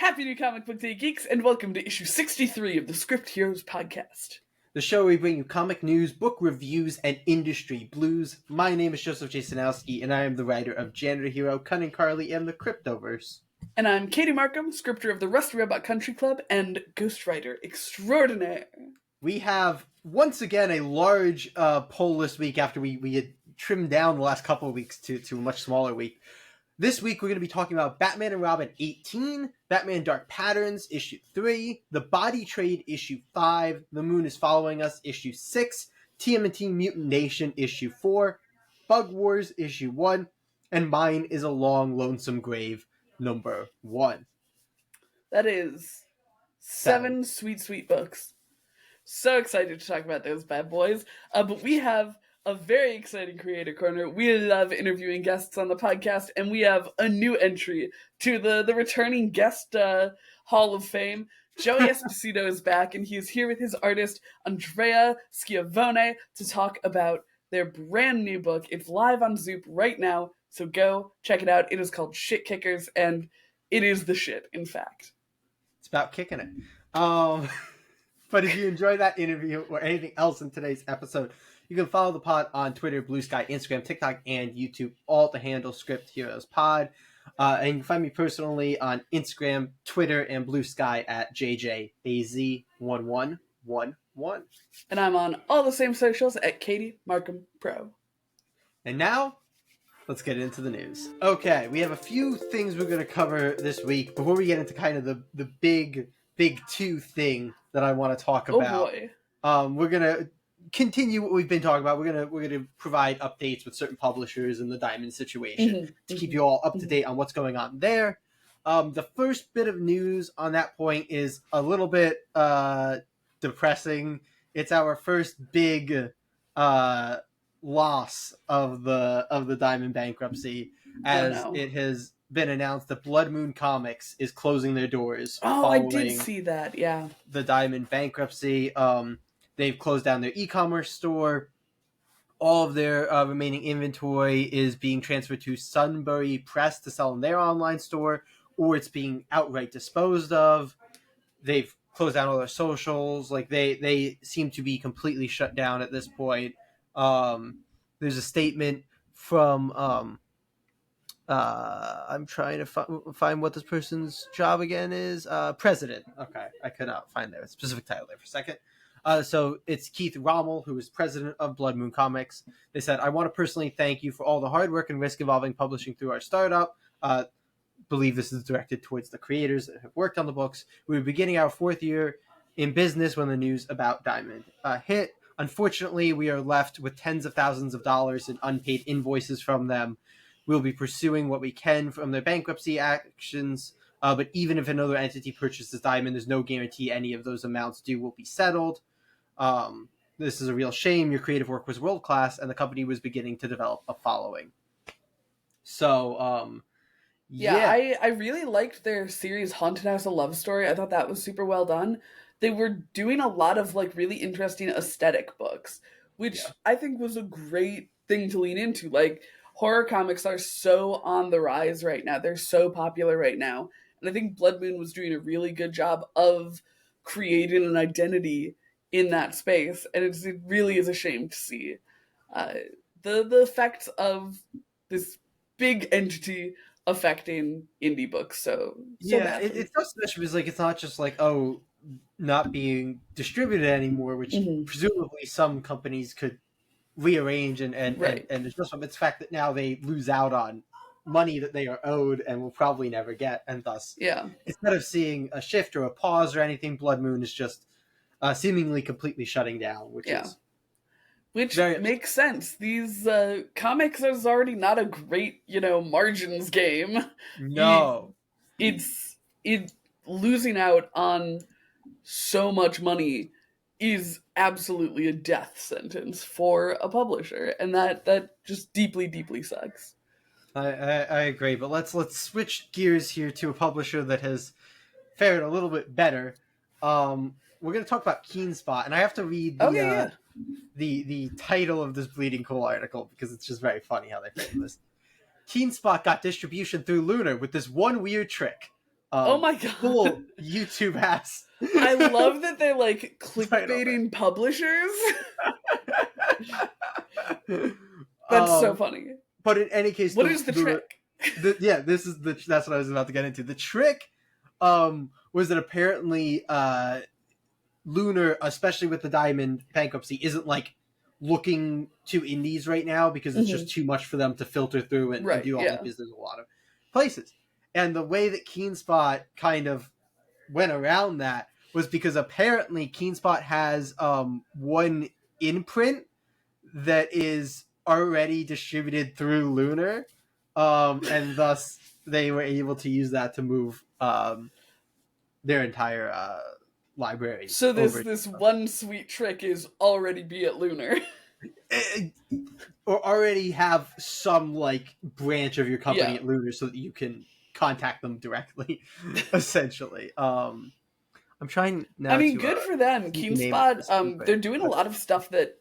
Happy New Comic Book Day, geeks, and welcome to issue 63 of the Script Heroes podcast. The show where we bring you comic news, book reviews, and industry blues. My name is Joseph Jasonowski, and I am the writer of Janitor Hero, Cunning Carly, and the Cryptoverse. And I'm Katie Markham, scripter of the Rusty Robot Country Club and ghostwriter extraordinaire. We have, once again, a large poll this week after we had trimmed down the last couple of weeks to a much smaller week. This week, we're going to be talking about Batman and Robin 18, Batman Dark Patterns, issue 3, The Body Trade, issue 5, The Moon is Following Us, issue 6, TMNT Mutant Nation, issue 4, Bug Wars, issue 1, and Mine is a Long, Lonesome Grave, number 1. That is 7 sweet, sweet books. So excited to talk about those bad boys. But we have a very exciting creator corner. We love interviewing guests on the podcast, and we have a new entry to the returning guest Hall of Fame. Joey Esposito is back, and he is here with his artist, Andrea Schiavone, to talk about their brand new book. It's live on Zoop right now, so go check it out. It is called Shitkickers, and it is the shit, in fact. It's about kicking it. But if you enjoyed that interview or anything else in today's episode, you can follow the pod on Twitter, Blue Sky, Instagram, TikTok, and YouTube, all at the handle Script Heroes Pod. And you can find me personally on Instagram, Twitter, and Blue Sky at JJAZ1111. And I'm on all the same socials at Katie Markham Pro. And now, let's get into the news. Okay, we have a few things we're going to cover this week before we get into kind of the big two thing that I want to talk about. Oh boy. We're going to continue what we've been talking about. We're gonna provide updates with certain publishers in the Diamond situation to keep you all up to date on what's going on there. The first bit of news on that point is a little bit depressing. It's our first big loss of the Diamond bankruptcy, as it has been announced that Blood Moon Comics is closing their doors. Oh, I did see that. Yeah, the Diamond bankruptcy. They've closed down their e-commerce store. All of their remaining inventory is being transferred to Sunbury Press to sell in their online store, or it's being outright disposed of. They've closed down all their socials. Like they seem to be completely shut down at this point. There's a statement from I'm trying to find what this person's job again is. President. Okay, I could not find their specific title there for a second. So it's Keith Rommel, who is president of Blood Moon Comics. They said, "I want to personally thank you for all the hard work and risk involving publishing through our startup. Believe this is directed towards the creators that have worked on the books. We were beginning our 4th year in business when the news about Diamond hit. Unfortunately, we are left with tens of thousands of dollars in unpaid invoices from them. We'll be pursuing what we can from their bankruptcy actions. But even if another entity purchases Diamond, there's no guarantee any of those amounts due will be settled. This is a real shame. Your creative work was world-class, and the company was beginning to develop a following." So, I really liked their series Haunted House: A Love Story. I thought that was super well done. They were doing a lot of like really interesting aesthetic books, which I think was a great thing to lean into. Like, horror comics are so on the rise right now. They're so popular right now. And I think Blood Moon was doing a really good job of creating an identity in that space. And it really is a shame to see the effects of this big entity affecting indie books. So it's not special because like it's not just like not being distributed anymore, which presumably some companies could rearrange and it's just it's the fact that now they lose out on money that they are owed and will probably never get, and thus instead of seeing a shift or a pause or anything, Blood Moon is just seemingly completely shutting down, which makes sense. These comics is already not a great margins game. No, it's losing out on so much money is absolutely a death sentence for a publisher, and that just deeply sucks. I agree, but let's switch gears here to a publisher that has fared a little bit better. We're going to talk about Keen Spot, and I have to read the title of this Bleeding Cool article because it's just very funny how they frame this. Keen Spot got distribution through Lunar with this one weird trick. Oh my god. Full YouTube ass I love that they're like title clickbaiting publishers. there. That's so funny. But in any case, What is the trick? this is that's what I was about to get into. The trick was that apparently Lunar, especially with the Diamond bankruptcy, isn't like looking to indies right now because it's just too much for them to filter through and do all the business in a lot of places. And the way that KeenSpot kind of went around that was because apparently KeenSpot has one imprint that is already distributed through Lunar, and thus they were able to use that to move their entire library. So this one sweet trick is already be at Lunar. Or already have some like branch of your company at Lunar so that you can contact them directly, essentially. I'm trying now. I mean, good for them. KeenSpot, they're doing a lot of stuff that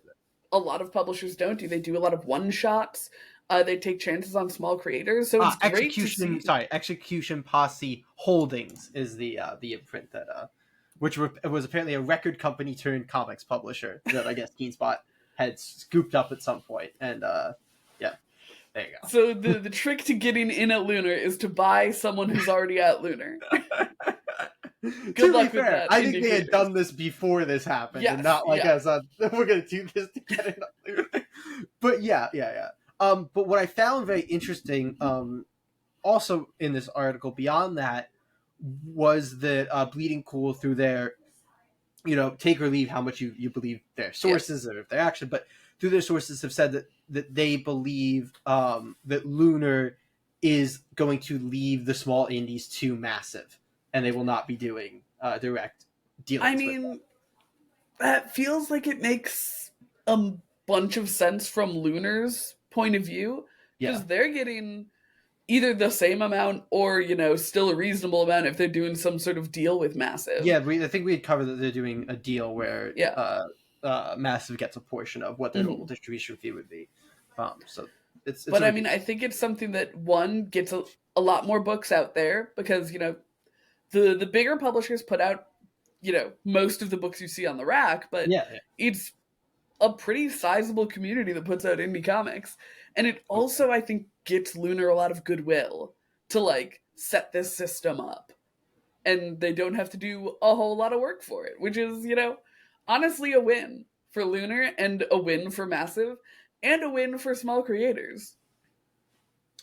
a lot of publishers don't do. They do a lot of one shots. They take chances on small creators. So it's great Execution. Execution Posse Holdings is the imprint that which was apparently a record company turned comics publisher that I guess KeenSpot had scooped up at some point, and yeah, there you go. So the trick to getting in at Lunar is to buy someone who's already at Lunar. Good luck with that. I think they had done this before this happened, and not like as we're gonna do this to get in at Lunar. But yeah. But what I found very interesting, also in this article, beyond that, was that Bleeding Cool through their, take or leave how much you believe their sources or if their action, but through their sources have said that they believe that Lunar is going to leave the small indies to Massive, and they will not be doing direct dealings. I mean, that feels like it makes a bunch of sense from Lunar's point of view, because they're getting either the same amount or still a reasonable amount if they're doing some sort of deal with Massive. I think we had covered that they're doing a deal where Massive gets a portion of what their total distribution fee would be. So it's but I mean, I think it's something that one gets a lot more books out there, because the bigger publishers put out most of the books you see on the rack, but it's a pretty sizable community that puts out indie comics. And it also, I think, gets Lunar a lot of goodwill to like set this system up. And they don't have to do a whole lot of work for it, which is, honestly a win for Lunar and a win for Massive and a win for small creators.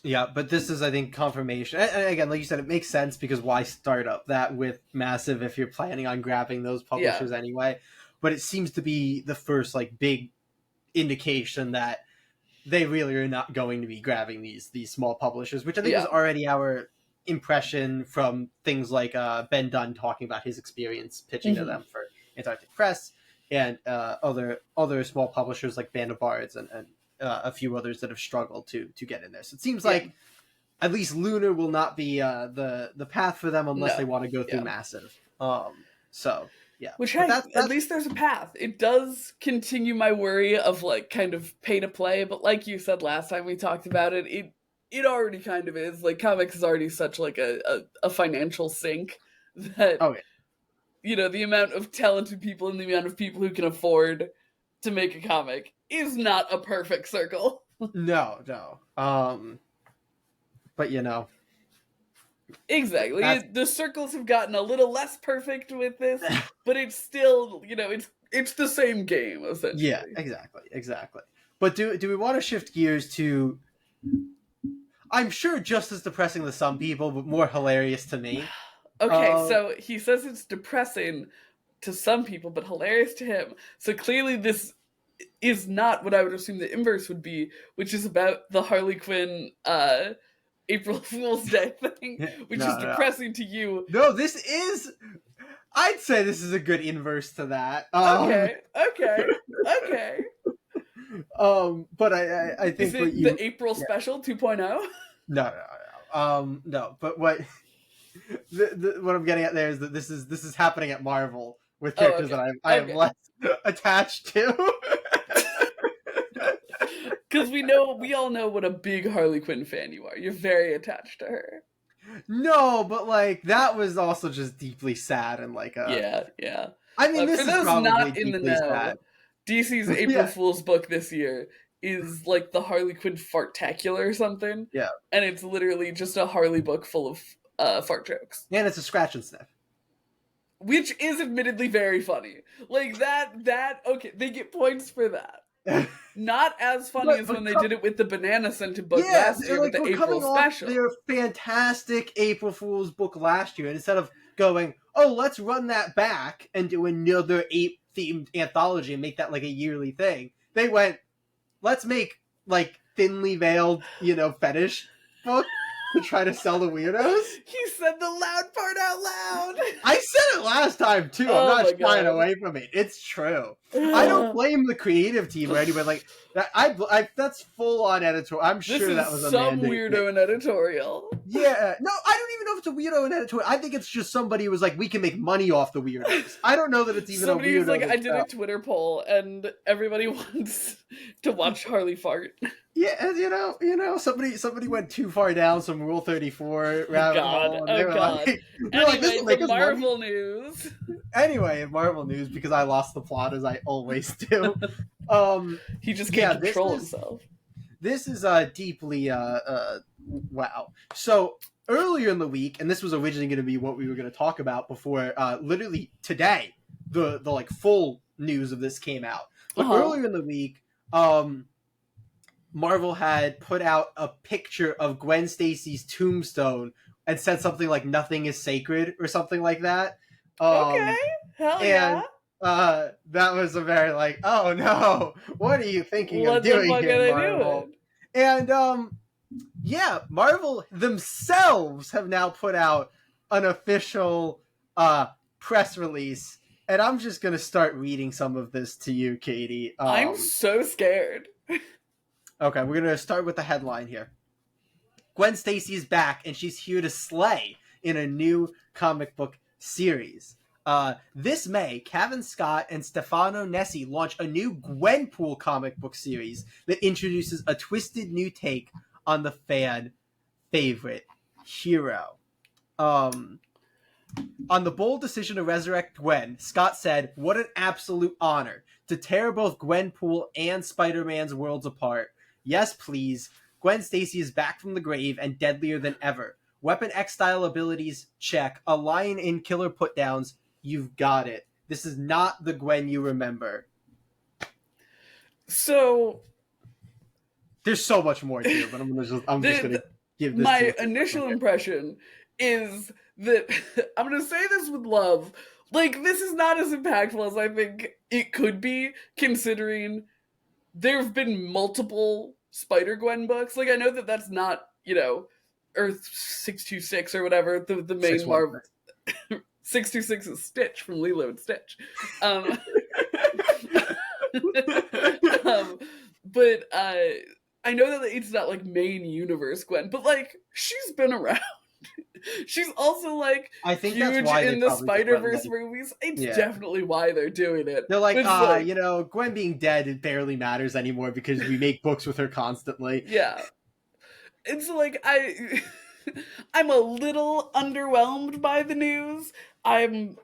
Yeah, but this is, I think, confirmation. And again, like you said, it makes sense because why start up that with Massive if you're planning on grabbing those publishers anyway? But it seems to be the first like big indication that they really are not going to be grabbing these small publishers, which I think is already our impression from things like Ben Dunn talking about his experience pitching to them for Antarctic Press, and other small publishers like Band of Bards and a few others that have struggled to get in there. So it seems like at least Lunar will not be the path for them unless they want to go through Massive. So yeah, which that's... at least there's a path. It does continue my worry of like kind of pay to play, but like you said last time we talked about it, it already kind of is. Like comics is already such like a financial sink that the amount of talented people and the amount of people who can afford to make a comic is not a perfect circle. No. But exactly. The circles have gotten a little less perfect with this, but it's still, it's the same game, essentially. Yeah, exactly. But do we want to shift gears to, I'm sure just as depressing to some people, but more hilarious to me? Okay, so he says it's depressing to some people, but hilarious to him. So clearly this is not what I would assume the inverse would be, which is about the Harley Quinn April Fool's Day thing, which is depressing to you. No, this is... I'd say this is a good inverse to that. Okay. But I think is it the April special 2.0? No. But what what I'm getting at there is that this is happening at Marvel with characters that I am less attached to. Because we all know what a big Harley Quinn fan you are. You're very attached to her. No, but like that was also just deeply sad and like Yeah, yeah. I mean, For this is those probably not in the deeply sad. know, DC's April Yeah, Fool's book this year is like the Harley Quinn Fartacular or something, yeah, and it's literally just a Harley book full of fart jokes, and it's a scratch and sniff. which is admittedly very funny. Like that. Okay, they get points for that. Not as funny as But when they did it with the Banana Scented book yeah, last year with like the we're April coming off special. their fantastic April Fool's book last year, and instead of going, oh, let's run that back and do another ape themed anthology and make that like a yearly thing, they went, let's make like thinly veiled, fetish book to try to sell the weirdos. He said the loud part out loud. I said it last time too. I'm Oh not my shying god. away from it. It's true. I don't blame the creative team or anybody. Like that, that's full on editorial. I'm This sure is that was a some mandate. weirdo in editorial. Yeah, no, I don't even know if it's a weirdo in editorial. I think it's just somebody who was like, we can make money off the weirdos. I don't know that it's even Somebody a who's weirdo. like, I did a Twitter poll and everybody wants to watch Harley fart. Yeah, somebody went too far down some Rule 34 rabbit hole. And Oh god. This will Anyway, make the us Marvel money. news. Anyway, in Marvel news, because I lost the plot as I always do. He just can't control this himself. This is deeply wow. So earlier in the week, and this was originally going to be what we were going to talk about before literally today, the like full news of this came out. But earlier in the week, Marvel had put out a picture of Gwen Stacy's tombstone and said something like "nothing is sacred" or something like that. Okay, hell yeah. And that was a very like, oh no, what are you thinking of doing here, Marvel? And yeah, Marvel themselves have now put out an official press release, and I'm just gonna start reading some of this to you, Katie. I'm so scared. Okay, we're gonna start with the headline here. Gwen Stacy is back, and she's here to slay in a new comic book series. This May, Cavan Scott and Stefano Nessi launch a new Gwenpool comic book series that introduces a twisted new take on the fan favorite hero. On the bold decision to resurrect Gwen, Scott said, "What an absolute honor to tear both Gwenpool and Spider-Man's worlds apart. Yes, please. Gwen Stacy is back from the grave and deadlier than ever. Weapon X-style abilities, check. A lion in killer putdowns, you've got it. This is not the Gwen you remember." So there's so much more here, but I'm just gonna give this. My initial impression is that I'm gonna say this with love. Like, this is not as impactful as I think it could be, considering there have been multiple Spider-Gwen books. Like, I know that that's not, Earth 626 or whatever, the main Marvel. 626 is Stitch from Lilo and Stitch. But I know that it's not like main universe Gwen, but like she's been around. She's also like I think huge that's why in the Spider-Verse movies. It's definitely why they're doing it. They're like, Gwen being dead, it barely matters anymore because we make books with her constantly. Yeah. It's like I'm a little underwhelmed by the news. I'm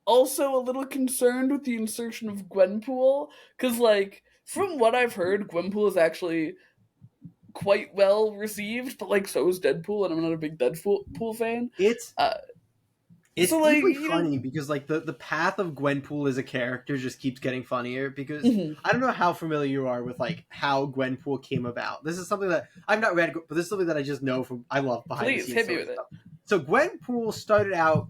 also a little concerned with the insertion of Gwenpool, because like from what I've heard, Gwenpool is actually quite well received, but like so is Deadpool, and I'm not a big Deadpool fan. It's so, deeply funny because like the path of Gwenpool as a character just keeps getting funnier because I don't know how familiar you are with like how Gwenpool came about. This is something that I've not read, but this is something that I just know from I love behind the scenes. Please hit me with it. So Gwenpool started out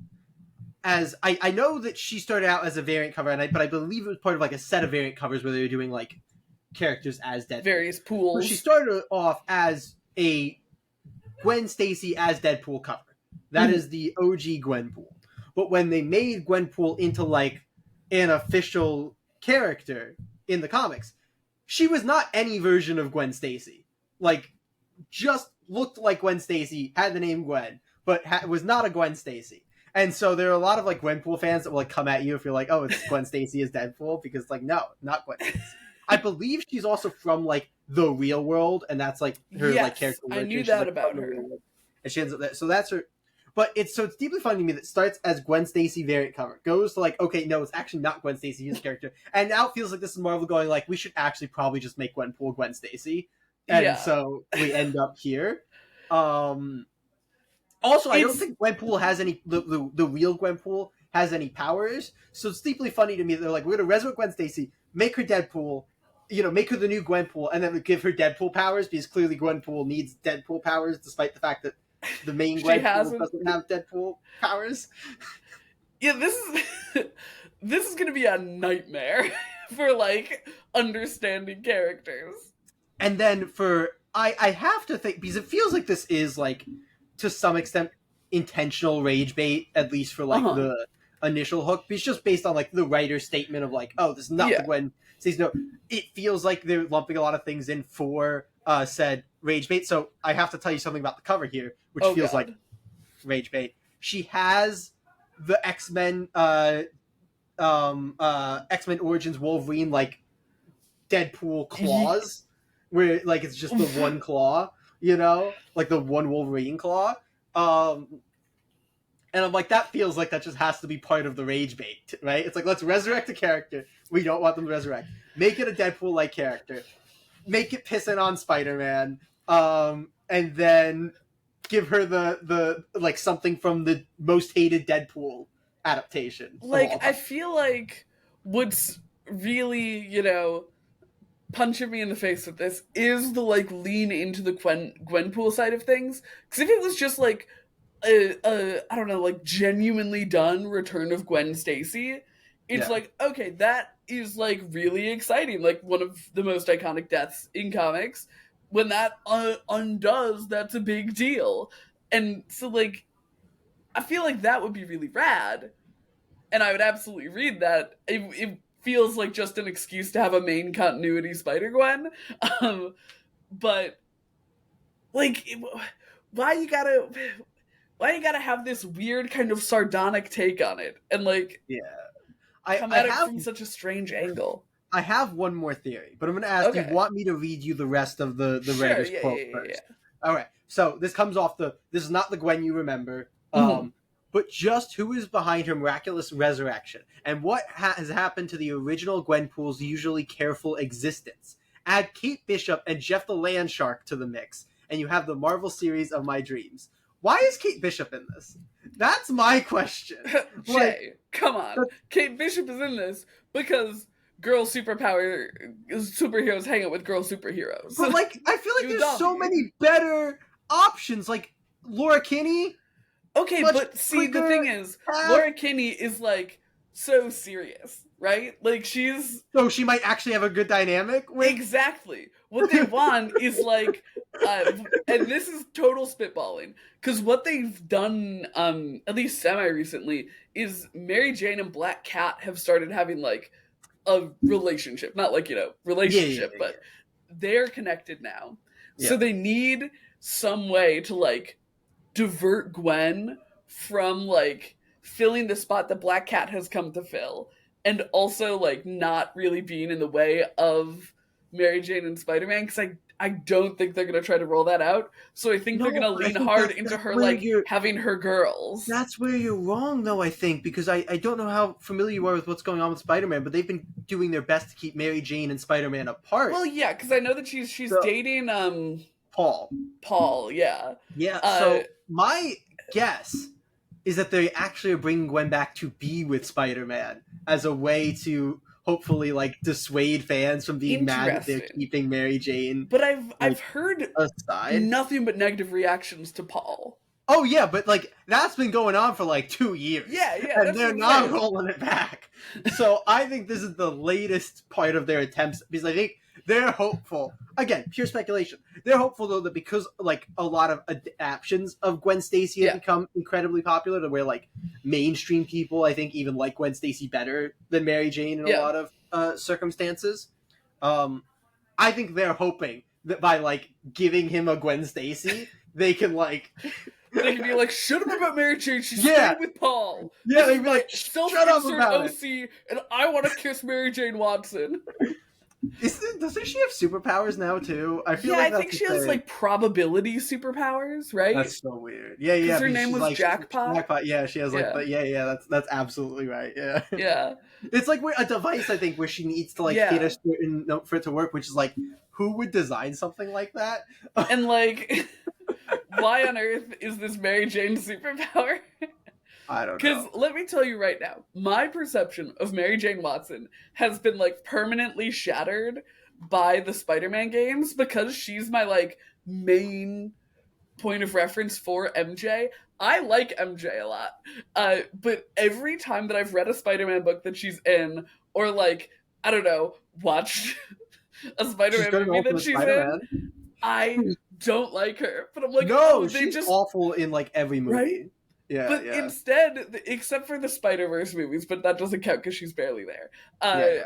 as I know that she started out as a variant cover, but I believe it was part of like a set of variant covers where they were doing like characters as Deadpool. Various pools. So she started off as a Gwen Stacy as Deadpool cover. That is the OG Gwenpool. But when they made Gwenpool into like an official character in the comics, she was not any version of Gwen Stacy. Like, just looked like Gwen Stacy, had the name Gwen, but was not a Gwen Stacy. And so there are a lot of like Gwenpool fans that will like come at you if you're like, oh, it's Gwen Stacy as Deadpool, because like, no, not Gwen Stacy. I believe she's also from like the real world, and that's like her like character. I knew that about her. and she ends up there. So that's her. But it's deeply funny to me that it starts as Gwen Stacy variant cover, goes to like, okay, no, it's actually not Gwen Stacy, his character, and now it feels like this is Marvel going like, we should actually probably just make Gwenpool Gwen Stacy, and Yeah. so we end up here. Also, I don't think Gwenpool has any the real Gwenpool has any powers, so it's deeply funny to me that they're like, we're gonna resurrect Gwen Stacy, make her Deadpool, make her the new Gwenpool, and then give her Deadpool powers because clearly Gwenpool needs Deadpool powers, despite the fact that the main Gwenpool doesn't have Deadpool powers. Yeah, this is gonna be a nightmare for like understanding characters. And then I have to think, because it feels like this is like to some extent intentional rage bait, at least for like the initial hook. But it's just based on like the writer's statement of like, oh, this is not the Gwen Stacy. No, it feels like they're lumping a lot of things in for said rage bait. So I have to tell you something about the cover here, which feels like rage bait. She has the X-Men X-Men Origins Wolverine like Deadpool claws, where like it's just the one claw, like the one Wolverine claw. And I'm like, that feels like that just has to be part of the rage bait, right? It's like, let's resurrect a character we don't want them to resurrect. Make it a Deadpool-like character. Make it pissing on Spider-Man. And then give her the like something from the most hated Deadpool adaptation. Like, I feel like what's really, punching me in the face with this is the like lean into the Gwenpool side of things. Because if it was just like I don't know, like genuinely done Return of Gwen Stacy, it's like, okay, that is like really exciting, like one of the most iconic deaths in comics. When that undoes, that's a big deal. And so like I feel like that would be really rad, and I would absolutely read that. It feels like just an excuse to have a main continuity Spider-Gwen. But like, why you gotta have this weird kind of sardonic take on it and like come at it from such a strange angle? I have one more theory, but I'm going to ask you, want me to read you the rest of the writer's quote first? Yeah. All right. So this comes off this is not the Gwen you remember, but just who is behind her miraculous resurrection and what has happened to the original Gwenpool's usually careful existence. Add Kate Bishop and Jeff the Landshark to the mix, and you have the Marvel series of my dreams. Why is Kate Bishop in this? That's my question. Jay, come on. Kate Bishop is in this because girl superheroes hang out with girl superheroes. But like, I feel like there's so many better options, like Laura Kinney. Okay, but see, the thing is, Laura Kinney is like so serious, right? Like she's she might actually have a good dynamic with exactly what they want is like, and this is total spitballing because what they've done, at least semi recently, is Mary Jane and Black Cat have started having like a relationship, not like relationship, but they're connected now. So they need some way to like divert Gwen from like filling the spot that Black Cat has come to fill, and also like not really being in the way of Mary Jane and Spider-Man, because I don't think they're gonna try to roll that out. So I think they're gonna lean hard into her like having her girls. That's where you're wrong, though. I think because I don't know how familiar you are with what's going on with Spider-Man, but they've been doing their best to keep Mary Jane and Spider-Man apart. Well, yeah, because I know that she's dating Paul, yeah. So my guess is that they actually are bringing Gwen back to be with Spider-Man as a way to hopefully like dissuade fans from being mad that they're keeping Mary Jane. But I've heard nothing but negative reactions to Paul. Oh yeah, but like that's been going on for like 2 years. Yeah, and they're not rolling it back. So I think this is the latest part of their attempts, because I think they're hopeful. Again, pure speculation. They're hopeful though that because like a lot of adaptions of Gwen Stacy have become incredibly popular, to where like mainstream people I think even like Gwen Stacy better than Mary Jane in a lot of circumstances. I think they're hoping that by like giving him a Gwen Stacy, they can like they can be like, shut up about Mary Jane, she's staying with Paul. Yeah, they'd be like, shut up about OC, and I want to kiss Mary Jane Watson. Doesn't she have superpowers now too? I feel Yeah, like I that's think the she has thing. like probability superpowers, right? That's so weird. Yeah, Because yeah, her because name she's was like Jackpot. jackpot. Yeah, she has like Yeah, the That's absolutely right. Yeah, yeah, it's like a device I think where she needs to like hit a yeah. certain note for it to work, which is like who would design something like that? And like, why on earth is this Mary Jane superpower? I don't Because know. let me tell you right now, my perception of Mary Jane Watson has been like permanently shattered by the Spider-Man games because she's my like main point of reference for MJ. I like MJ a lot. But every time that I've read a Spider-Man book that she's in, or like, I don't know, watched a She's Spider-Man good in movie that Ultimate she's in, Spider-Man. I don't like her. But I'm like, oh, No, they she's just, awful in like every right? movie. Yeah, But yeah, instead, except for the Spider Verse movies, but that doesn't count because she's barely there. yeah, yeah.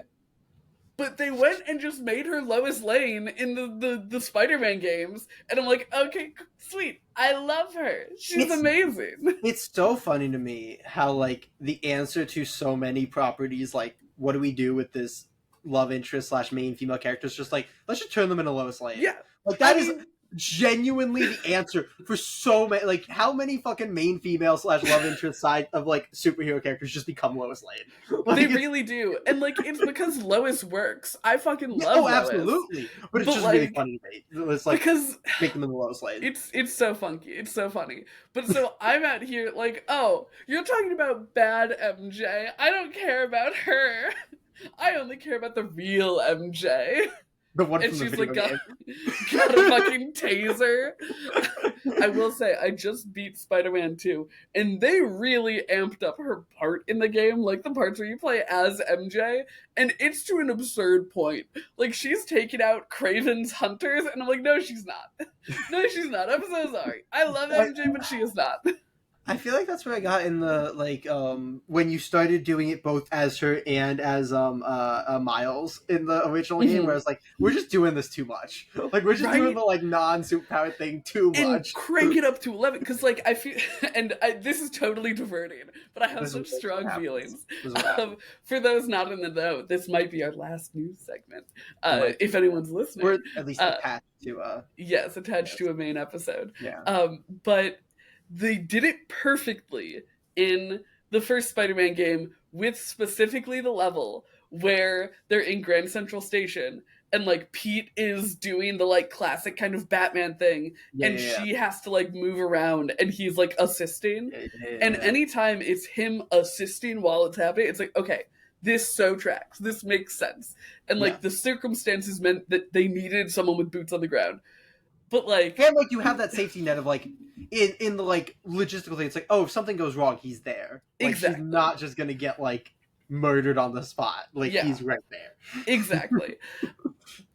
But they went and just made her Lois Lane in the Spider Man games, and I'm like, okay, sweet, I love her. She's It's amazing. it's so funny to me how like the answer to so many properties, like what do we do with this love interest slash main female character, is just like let's just turn them into Lois Lane. Yeah, Like I that is mean, genuinely the answer for so many. Like how many fucking main female slash love interest side of like superhero characters just become Lois Lane? they Like it's really do, and like it's because Lois works. I fucking yeah, love oh Lois, absolutely, but it's but just really like funny to me. It's like because make them into Lois Lane. it's so funky. It's so funny. But so I'm out here like, oh, you're talking about bad MJ. I don't care about her. I only care about the real MJ. The one And from the she's like, video got, game. got a fucking taser. I will say, I just beat Spider Man 2, and they really amped up her part in the game, like the parts where you play as MJ, and it's to an absurd point. Like, she's taking out Craven's hunters, and I'm like, no, she's not. No, she's not. I'm so sorry. I love MJ, but she is not. I feel like that's what I got in the like when you started doing it both as her and as Miles in the original game, where I Mhm. was like, we're just doing this too much. Like we're just doing Right? the like non superpower thing too And much. crank it up to 11 because like I feel this is totally diverting, but I have This is such what strong happens. feelings. This is what happens. For those not in the know, this might be our last news segment, It might be, if anyone's or listening. at least uh attached to yes, attached yes. to a main episode. Yeah. But they did it perfectly in the first Spider-Man game with specifically the level where they're in Grand Central Station and like Pete is doing the like classic kind of Batman thing Yeah, and yeah, she has to like move around and he's like assisting. yeah, yeah, And yeah. anytime it's him assisting while it's happening, it's like, okay, this so tracks. This makes sense. And Yeah. like the circumstances meant that they needed someone with boots on the ground. But like, And like you have that safety net of like in the like logistical thing, it's like, oh, if something goes wrong, he's there. Like she's exactly. not just gonna get like murdered on the spot. Like Yeah, he's right there. exactly.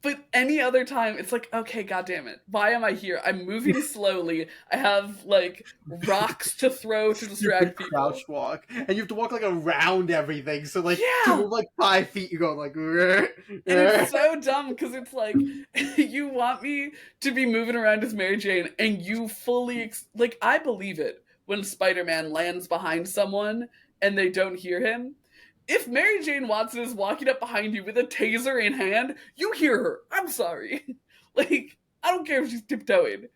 But any other time, it's like, okay, goddamn it, why am I here? I'm moving slowly. I have like rocks to throw to Stupid distract people. crouch walk, and you have to walk like around everything. So like to Yeah, move like 5 feet, you go like. and it's so dumb because it's like you want me to be moving around as Mary Jane, and you fully like I believe it when Spider-Man lands behind someone and they don't hear him. If Mary Jane Watson is walking up behind you with a taser in hand, you hear her. I'm sorry. Like, I don't care if she's tiptoeing.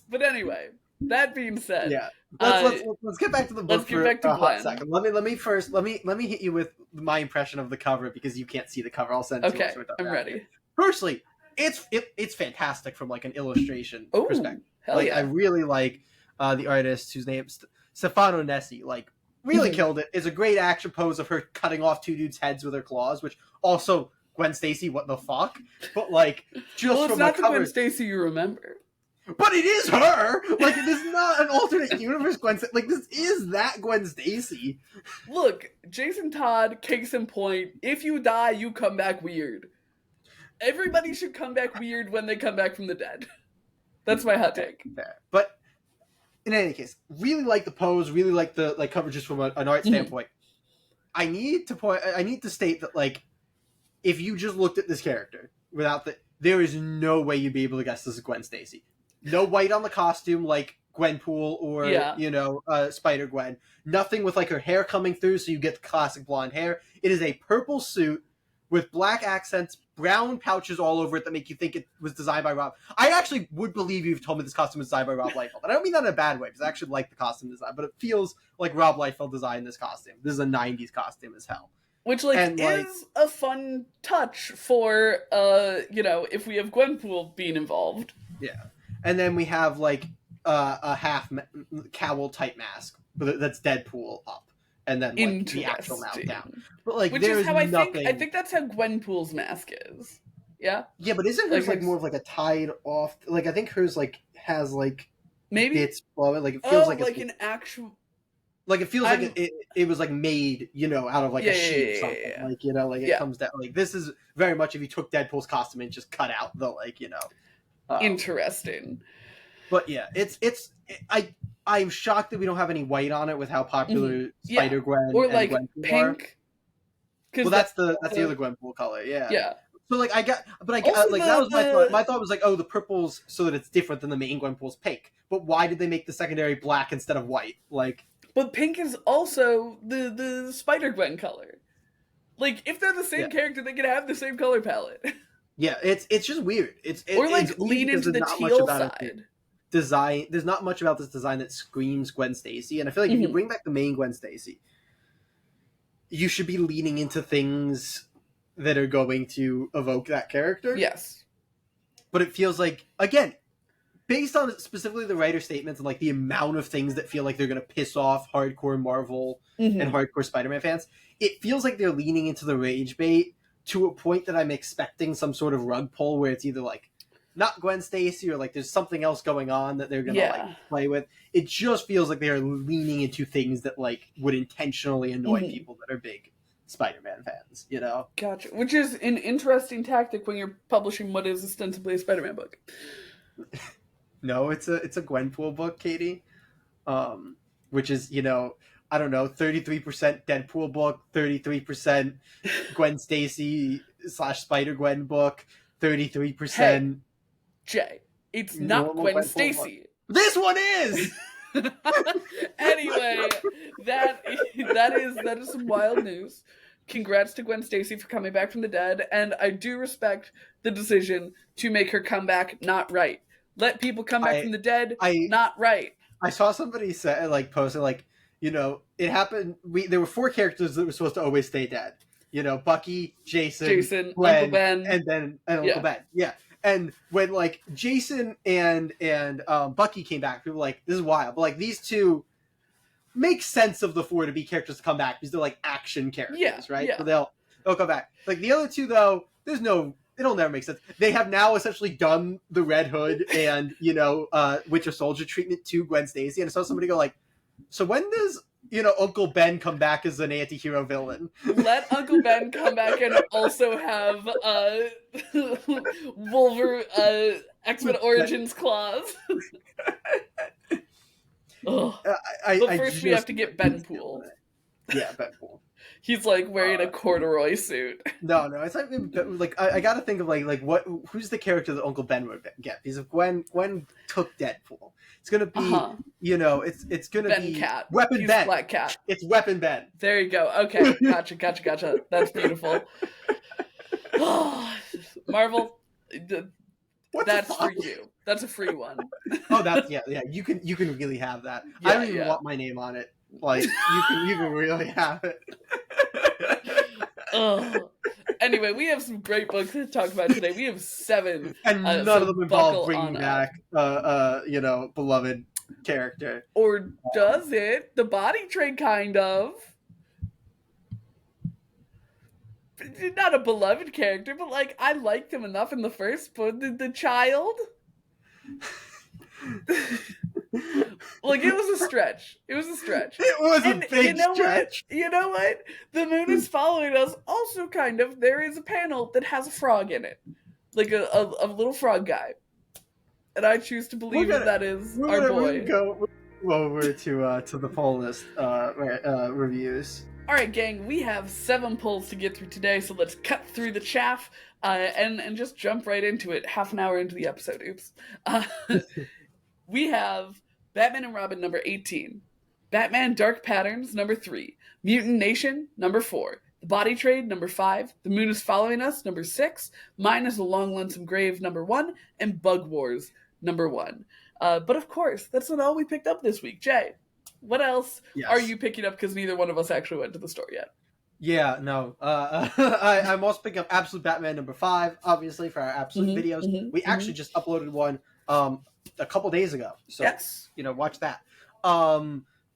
But anyway, that being said, Yeah, uh, let's get back to the let's book get for back to a hot Gwen. second. Let me first let me hit you with my impression of the cover because you can't see the cover. I'll send it to you Okay, once we're done I'm wrapping it. ready. Firstly, it's fantastic from like an illustration Oh, perspective. hell Like I yeah. really like the artist whose name Stefano Nessi. Like really Mhm. killed it. It's a great action pose of her cutting off two dudes' heads with her claws, which also Gwen Stacy, what the fuck? But like Well, just it's from the not the Gwen cover, Stacy you remember. but it is her. Like this is not an alternate universe Gwen. Like this is that Gwen Stacy. Look, Jason Todd, case in point, if you die, you come back weird. Everybody should come back weird when they come back from the dead. That's my hot take. Fair. But in any case, really like the pose. Really like the like coverages from an art Mhm. standpoint. I need to state that like if you just looked at this character without there is no way you'd be able to guess this is Gwen Stacy. No white on the costume like Gwenpool or Yeah. Spider Gwen. Nothing with like her hair coming through, so you get the classic blonde hair. It is a purple suit with black accents, brown pouches all over it that make you think it was designed by Rob. I actually would believe you've told me this costume was designed by Rob Liefeld. And I don't mean that in a bad way, because I actually like the costume design, but it feels like Rob Liefeld designed this costume. This is a 90s costume as hell. Which, like, and, is a fun touch for, if we have Gwenpool being involved. Yeah. And then we have, like, a half cowl-type mask that's Deadpool up. And then, like, the actual mouth down. But, like, which is how I think that's how Gwenpool's mask is. Yeah? Yeah, but isn't hers, like more of, like, a tied off... Like, I think hers, like, has, like... Maybe? Bits flowing. Like, it feels like it's... an actual... Like, it feels like it was, like, made, out of, like, a sheet or something. Yeah. Like, like, it comes down... Like, this is very much if you took Deadpool's costume and just cut out the, like, interesting. But, yeah, I'm shocked that we don't have any white on it with how popular Spider-Gwen or, like, and Gwenpool pink. Well, that's the other Gwenpool color, yeah. Yeah. So, like, that was my thought. My thought was, like, oh, the purple's so that it's different than the main Gwenpool's pink. But why did they make the secondary black instead of white? Like... But pink is also the Spider-Gwen color. Like, if they're the same character, they can have the same color palette. Yeah, it's just weird. Or, like, lean into the teal side. Design. There's not much about this design that screams Gwen Stacy, and I feel like if you bring back the main Gwen Stacy, you should be leaning into things that are going to evoke that character. Yes. But it feels like, again, based on specifically the writer statements and, like, the amount of things that feel like they're going to piss off hardcore Marvel and hardcore Spider-Man fans, it feels like they're leaning into the rage bait to a point that I'm expecting some sort of rug pull where it's either, like, not Gwen Stacy or, like, there's something else going on that they're going to, like, play with. It just feels like they are leaning into things that, like, would intentionally annoy people that are big Spider-Man fans, Gotcha. Which is an interesting tactic when you're publishing what is ostensibly a Spider-Man book. No, it's a Gwenpool book, Katie. Which is, I don't know, 33% Deadpool book, 33% Gwen Stacy / Spider-Gwen book, 33%... Hey, Jay, it's not Gwen Stacy. This one is! Anyway, that is some wild news. Congrats to Gwen Stacy for coming back from the dead, and I do respect the decision to make her come back not right. Let people come back from the dead, not right. I saw somebody say, like, posted, like, it happened. There were 4 characters that were supposed to always stay dead. Bucky, Jason, Gwen, Uncle Ben, and Uncle Ben. Yeah, and when, like, Jason and Bucky came back, people were like, this is wild. But, like, these two make sense of the 4 to be characters to come back because they're, like, action characters, right? Yeah. So they'll come back. Like, the other 2, though, it'll never make sense. They have now essentially done the Red Hood and, Winter Soldier treatment to Gwen Stacy. And I saw somebody go, like, so when does, Uncle Ben come back as an anti-hero villain? Let Uncle Ben come back and also have Wolverine X-Men Origins claws. But first we have to get Benpool. Yeah, Benpool. He's, like, wearing a corduroy suit. No, it's like I gotta think of like who's the character that Uncle Ben would get? Because if Gwen took Deadpool, it's gonna be it's gonna Ben be Cat. Weapon He's Ben. Black Cat. It's Weapon Ben. There you go. Okay, gotcha. That's beautiful. Marvel, that's for you. That's a free one. Oh, that's yeah. You can really have that. Yeah, I don't even want my name on it. Like, you can really have it. Anyway, we have some great books to talk about today. We have 7, and none of them involve bringing back beloved character. Or does it? The Body Trade, kind of. Not a beloved character, but, like, I liked him enough in the first book. The child. Like, it was a stretch. It was a big stretch. You know what? The moon is following us. Also, kind of, there is a panel that has a frog in it. Like a little frog guy. And I choose to believe that is our boy. We're gonna go over to the poll list reviews. Alright, gang, we have 7 polls to get through today, so let's cut through the chaff and just jump right into it. Half an hour into the episode. Oops. We have Batman and Robin number 18, Batman Dark Patterns number 3, Mutant Nation number 4, The Body Trade, number 5. The Moon is Following Us, number 6. Mine is A Long Lonesome Grave, number 1. And Bug Wars, number 1. But of course, that's not all we picked up this week. Jay, what else are Yes. you picking up? Because neither one of us actually went to the store yet. Yeah, no. I'm also picking up Absolute Batman number 5, obviously, for our Absolute videos. We actually just uploaded one a couple days ago. So, Yes. watch that.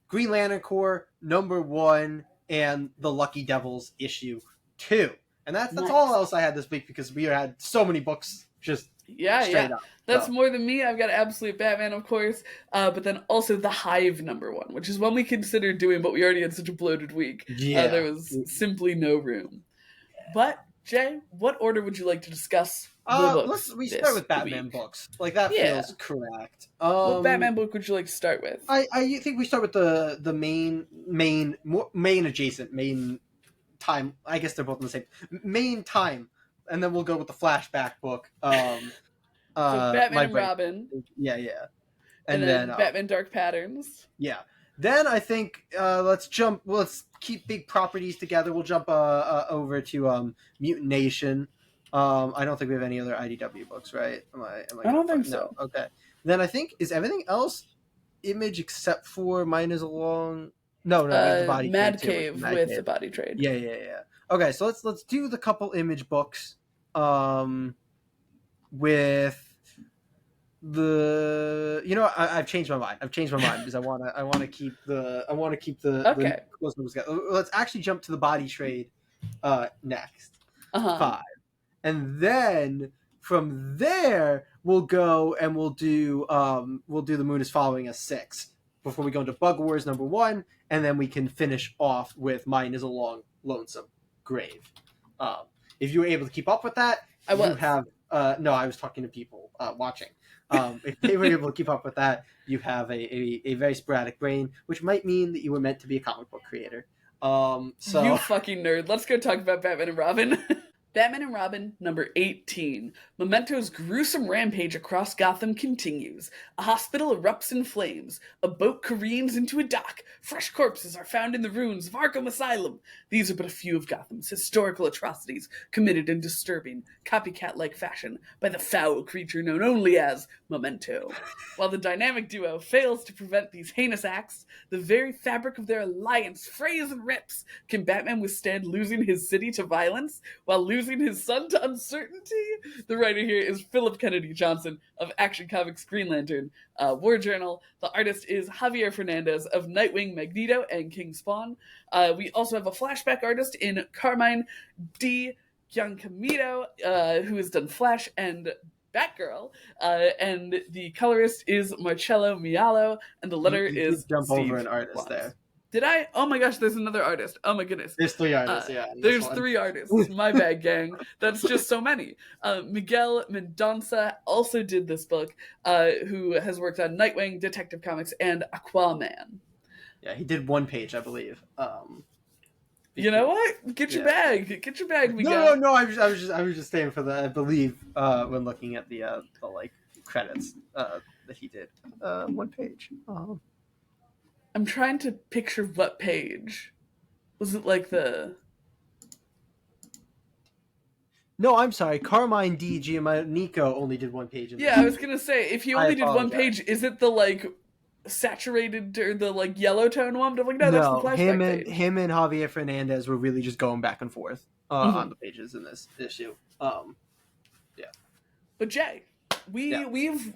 Green Lantern Corps number 1 and the Lucky Devils issue 2. And that's Nice. all else I had this week because we had so many books just straight up. That's more than me. I've got Absolute Batman, of course, but then also The Hive number 1, which is one we considered doing, but we already had such a bloated week. Yeah. There was simply no room. But Jay, what order would you like to discuss the books? We start with Batman books. Like that feels correct. What Batman book would you like to start with? I think we start with the main adjacent time. I guess they're both in the same main time, and then we'll go with the flashback book. So Batman and Robin. Yeah. And then Batman Dark Patterns. Yeah. Then I think let's keep big properties together. We'll jump over to Mutant Nation. I don't think we have any other IDW books, right? I don't think so. No. Okay. Then I think is everything else Image except for Mine is a Long. No, the Body Mad Trade Cave with the Body Trade. Yeah. Okay, so let's do the couple Image books. With the I've changed my mind. Because I want to keep the okay. Let's actually jump to the Body Trade next. 5. And then from there we'll go and we'll do The Moon is Following Us 6 before we go into Bug Wars number 1, and then we can finish off with Mine is a Long Lonesome Grave. If you were able to keep up with that, I was talking to people watching. If they were able to keep up with that, you have a very sporadic brain, which might mean that you were meant to be a comic book creator. So you fucking nerd. Let's go talk about Batman and Robin. Batman and Robin, number 18. Memento's gruesome rampage across Gotham continues. A hospital erupts in flames. A boat careens into a dock. Fresh corpses are found in the ruins of Arkham Asylum. These are but a few of Gotham's historical atrocities committed in disturbing, copycat-like fashion by the foul creature known only as Memento. While the dynamic duo fails to prevent these heinous acts, the very fabric of their alliance frays and rips. Can Batman withstand losing his city to violence while losing his son to uncertainty? The writer here is Philip Kennedy Johnson of Action Comics Green Lantern War Journal. The artist is Javier Fernandez of Nightwing, Magneto, and King Spawn. We also have a flashback artist in Carmine D. Giancamito, who has done Flash and Batgirl, and the colorist is Marcello Mialo, and the letter is jump Steve over an artist Watts. there. Did I? Oh my gosh, there's another artist. Oh my goodness. There's 3 artists, There's 3 artists. My bad, gang. That's just so many. Miguel Mendonça also did this book, who has worked on Nightwing, Detective Comics, and Aquaman. Yeah, he did 1 page, I believe. You know what? Get your bag, Miguel. No. I was just saying for the. I believe when looking at the credits that he did 1 page. I'm trying to picture what page. Was it like the... No, I'm sorry. Carmine D. Giancamito only did 1 page. I was going to say, if he only did 1 page, is it the, saturated or the, yellow tone one? But I'm like, no, that's the flashback page. Him and Javier Fernandez were really just going back and forth on the pages in this issue. Yeah. But Jay, we've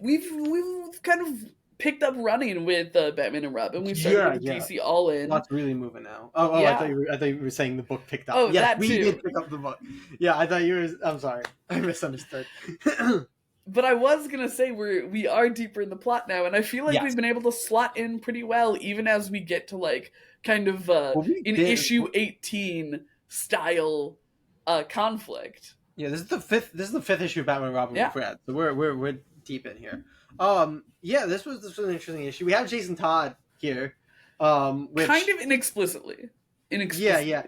kind of picked up running with Batman and Robin. We started with DC All In. That's really moving now. I thought you were saying the book picked up. Oh, yes, we did pick up the book. Yeah, I thought you were. I'm sorry, I misunderstood. But I was gonna say we are deeper in the plot now, and I feel like we've been able to slot in pretty well, even as we get to kind of issue 18 style conflict. Yeah, this is the fifth issue of Batman and Robin we've read, so we're deep in here. This was an interesting issue. We have Jason Todd here, which kind of inexplicitly. Yeah.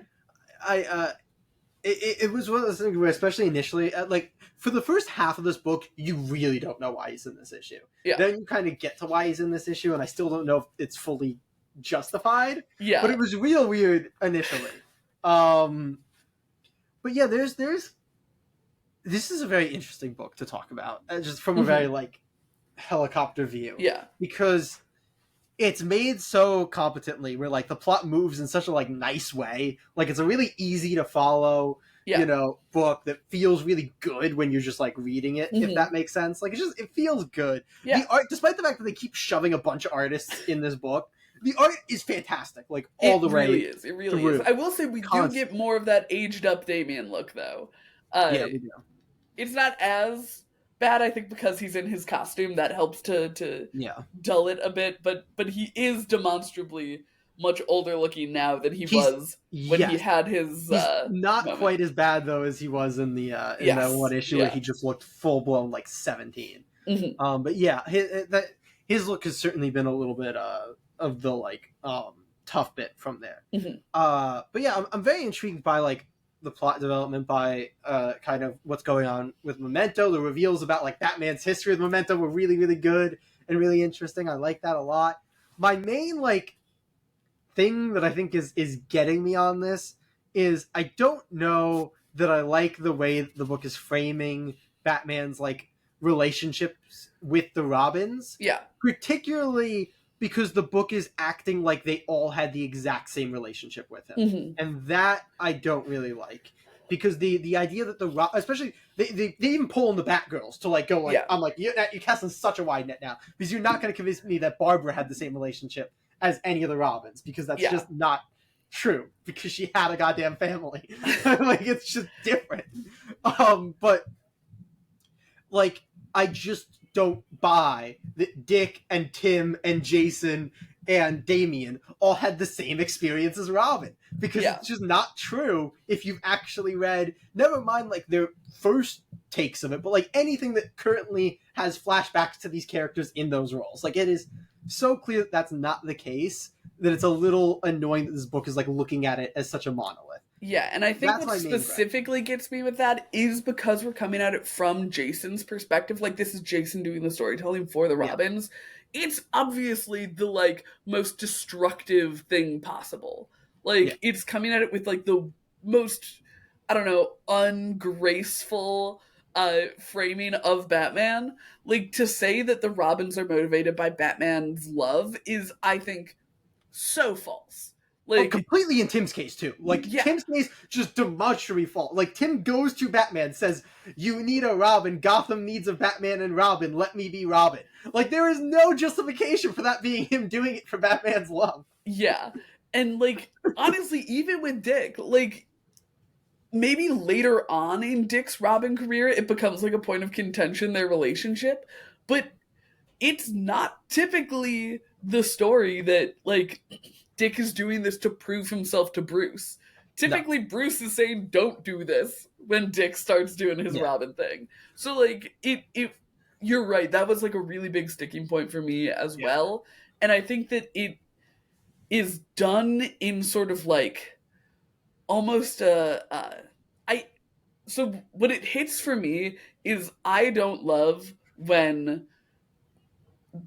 It was one of those things where, especially initially, for the first half of this book, you really don't know why he's in this issue. Yeah. Then you kind of get to why he's in this issue, and I still don't know if it's fully justified. Yeah. But it was real weird initially. but yeah, there's this is a very interesting book to talk about, just from a very Mhm. like helicopter view, Yeah. because it's made so competently where like the plot moves in such a like nice way. Like it's a really easy to follow, Yeah. book that feels really good when you're just like reading it, if that Mhm. makes sense. Like it feels good. The Yeah. art, despite the fact that they keep shoving a bunch of artists in this book, the art is fantastic, like all It the really way is. It really is. through, I will say we do get constantly. more of that aged up Damien look though. Uh Yeah, we do. it's not as bad, I think, because he's in his costume. That helps to Yeah, dull it a bit, but he is demonstrably much older looking now than he he's was when he yes, had his he's not moment. quite as bad though as he was in the one Yes. issue where Yeah. he just looked full blown like 17. Hmm. But yeah, his look has certainly been a little bit of the like tough bit from there. Hmm. But yeah, I'm very intrigued by like the plot development, by kind of what's going on with Memento. The reveals about like Batman's history with Memento were really really good and really interesting. I like that a lot. My main like thing that I think is getting me on this is I don't know that I like the way the book is framing Batman's like relationships with the Robins, Yeah. particularly because the book is acting like they all had the exact same relationship with him, Hmm. and that I don't really like. Because the idea that especially they even pull in the Batgirls to like go like Yeah. I'm like you're casting such a wide net now because you're not going to convince me that Barbara had the same relationship as any of the Robins, because that's Yeah. just not true, because she had a goddamn family. Like it's just different. But like I just don't buy that Dick and Tim and Jason and Damien all had the same experience as Robin, because Yeah. it's just not true if you've actually read, never mind like their first takes of it, but like anything that currently has flashbacks to these characters in those roles. Like it is so clear that that's not the case, that it's a little annoying that this book is like looking at it as such a monolith. Yeah, and I think That's what my main gripe. specifically gets me with that is because we're coming at it from Jason's perspective. Like, this is Jason doing the storytelling for the Yeah, Robins. It's obviously the, like, most destructive thing possible. yeah, Like, it's coming at it with, like, the most, I don't know, ungraceful framing of Batman. Like, to say that the Robins are motivated by Batman's love is, I think, so false. oh, Like, completely in Tim's case too. Like yeah, Tim's case, just demonstrably fault. Like Tim goes to Batman, says, "You need a Robin. Gotham needs a Batman and Robin. Let me be Robin." Like there is no justification for that being him doing it for Batman's love. yeah. And like honestly, even with Dick, like maybe later on in Dick's Robin career, it becomes like a point of contention, their relationship. But it's not typically the story that like Dick is doing this to prove himself to Bruce. No, Typically, Bruce is saying, "Don't do this" when Dick starts doing his yeah, Robin thing. So, like, you're right. That was like a really big sticking point for me as yeah, well. And I think that it is done in sort of like almost I so what it hits for me is I don't love when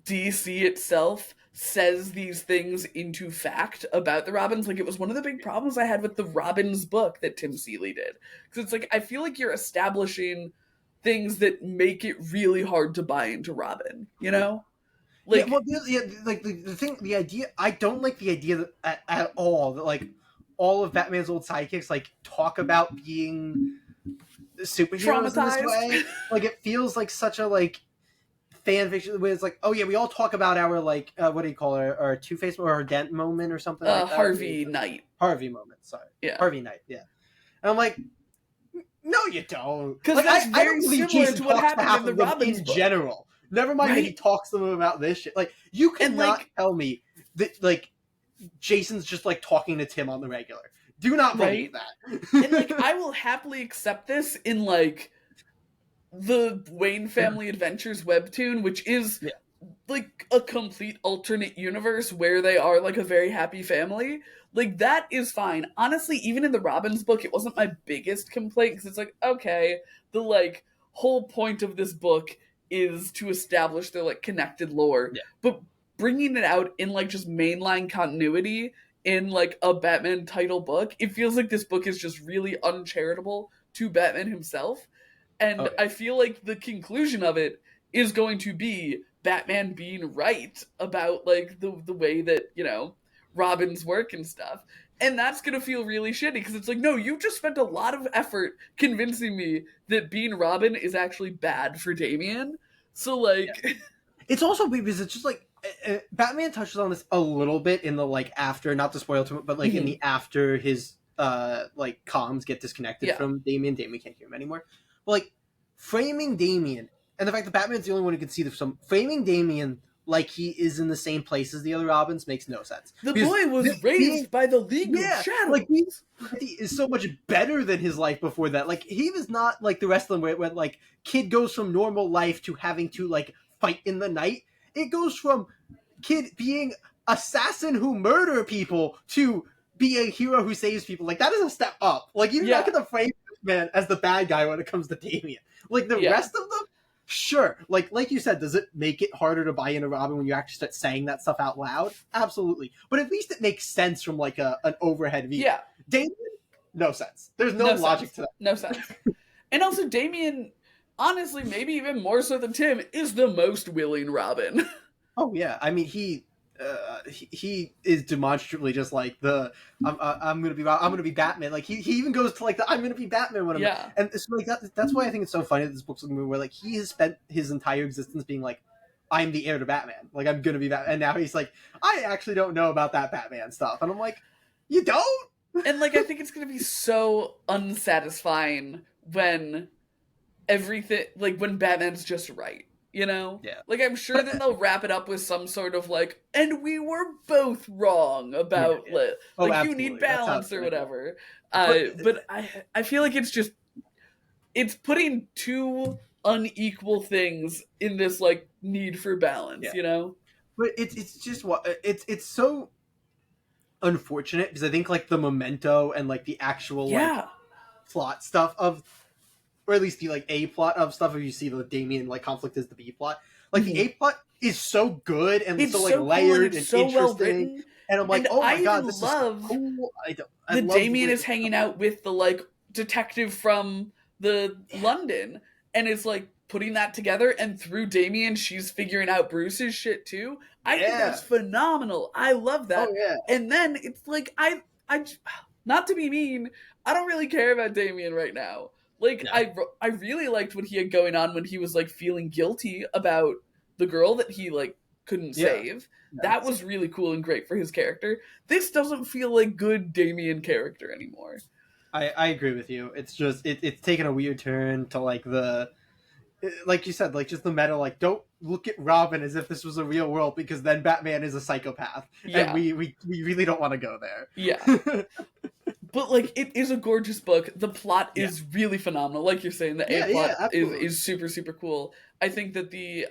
DC itself says these things into fact about the Robins. Like, it was one of the big problems I had with the Robins book that Tim Seeley did. Because it's like, I feel like you're establishing things that make it really hard to buy into Robin, you know? yeah. Like, Well, yeah, like the thing, the idea. I don't like the idea that, at all, that like all of Batman's old sidekicks like talk about being superheroes in this traumatized. way. Like it feels like such a like fan fiction where it's like, oh yeah, we all talk about our like what do you call it, our Two Face or our Dent moment or something like that. Harvey Knight. Harvey moment, sorry, Yeah. Harvey Knight, yeah. And I'm like, no, you don't. Because Like, that's I don't very believe similar Jason to what talks to happened half in the of them Robins in book, general. Never mind that he right? talks to them about this shit. Like, you And cannot like, tell me that like Jason's just like talking to Tim on the regular. Do not believe right? And like, that. I will happily accept this in like the Wayne Family Adventures webtoon, which is Yeah, like a complete alternate universe where they are like a very happy family. Like, that is fine. Honestly, even in the Robins book, it wasn't my biggest complaint because it's like, okay, the like whole point of this book is to establish their like connected lore, yeah, but bringing it out in like just mainline continuity in like a Batman title book, it feels like this book is just really uncharitable to Batman himself. And Oh yeah. I feel like the conclusion of it is going to be Batman being right about like the way that, you know, Robin's work and stuff. And that's gonna feel really shitty because it's like, no, you just spent a lot of effort convincing me that being Robin is actually bad for Damian. So Yeah. like, It's also weird because it's just like Batman touches on this a little bit in the like after, not to spoil too much, but like in the after his like comms get disconnected yeah, from Damian can't hear him anymore. But like framing Damian and the fact that Batman's the only one who can see the some framing Damian like he is in the same place as the other Robins makes no sense the because boy was being raised by the League of yeah, like being Shadows. is so much better than his life before that. Like he was not like the rest of them where like kid goes from normal life to having to like fight in the night. It goes from kid being assassin who murder people to be a hero who saves people. Like that is a step up. Like you're not Yeah, gonna frame man as the bad guy when it comes to Damian. Like the yeah. rest of them, sure. Like you said, does it make it harder to buy into Robin when you actually start saying that stuff out loud? Absolutely. But at least it makes sense from like an overhead view. Yeah, Damian, no sense. There's no no logic sense. to that. No sense. And also, Damien, honestly, maybe even more so than Tim, is the most willing Robin. Oh yeah, I mean he is demonstrably just like the I'm gonna be Batman. Like he even goes to like the I'm gonna be Batman when I'm Yeah. and it's like that's why I think it's so funny that this book's looking where like he has spent his entire existence being like I'm the heir to Batman. Like I'm gonna be Batman, and now he's like I actually don't know about that Batman stuff, and I'm like you don't. And like, I think it's gonna be so unsatisfying when everything, like, when Batman's just right, you know? Yeah, Like, I'm sure but that they'll wrap it up with some sort of like, and we were both wrong yeah, about yeah. Oh, like you need absolutely. That's how it's balance or gonna go. whatever. But But I feel like it's just it's putting two unequal things in this like need for balance, yeah, you know? but it's just what it's so unfortunate because I think like the memento and like the actual like Yeah. plot stuff of or at least the like A plot of stuff if you see the Damian like conflict is the B plot. Like the Mhm. A plot is so good and It's so like so cool and layered it's and so well interesting. written. And I'm like, And oh I my god, even this is so love cool. I that love Damien where is it's hanging going. out with the like detective from the Yeah. London and is like putting that together, and through Damien she's figuring out Bruce's shit too. I think that's Yeah. phenomenal. I love Oh that. yeah. And then it's like I not to be mean, I don't really care about Damien right now. Like No. I really liked what he had going on when he was like feeling guilty about the girl that he like couldn't Yeah. save. Yeah, That was really cool and great for his character. This doesn't feel like good Damien character anymore. I agree with you. It's just it's taken a weird turn to like the like you said, like just the meta, like don't look at Robin as if this was a real world because then Batman is a psychopath, and Yeah, we really don't want to go yeah. there. But like it is a gorgeous book. The plot Yeah, is really phenomenal. Like you're saying, the A yeah, plot yeah, absolutely. is super super cool. I think that the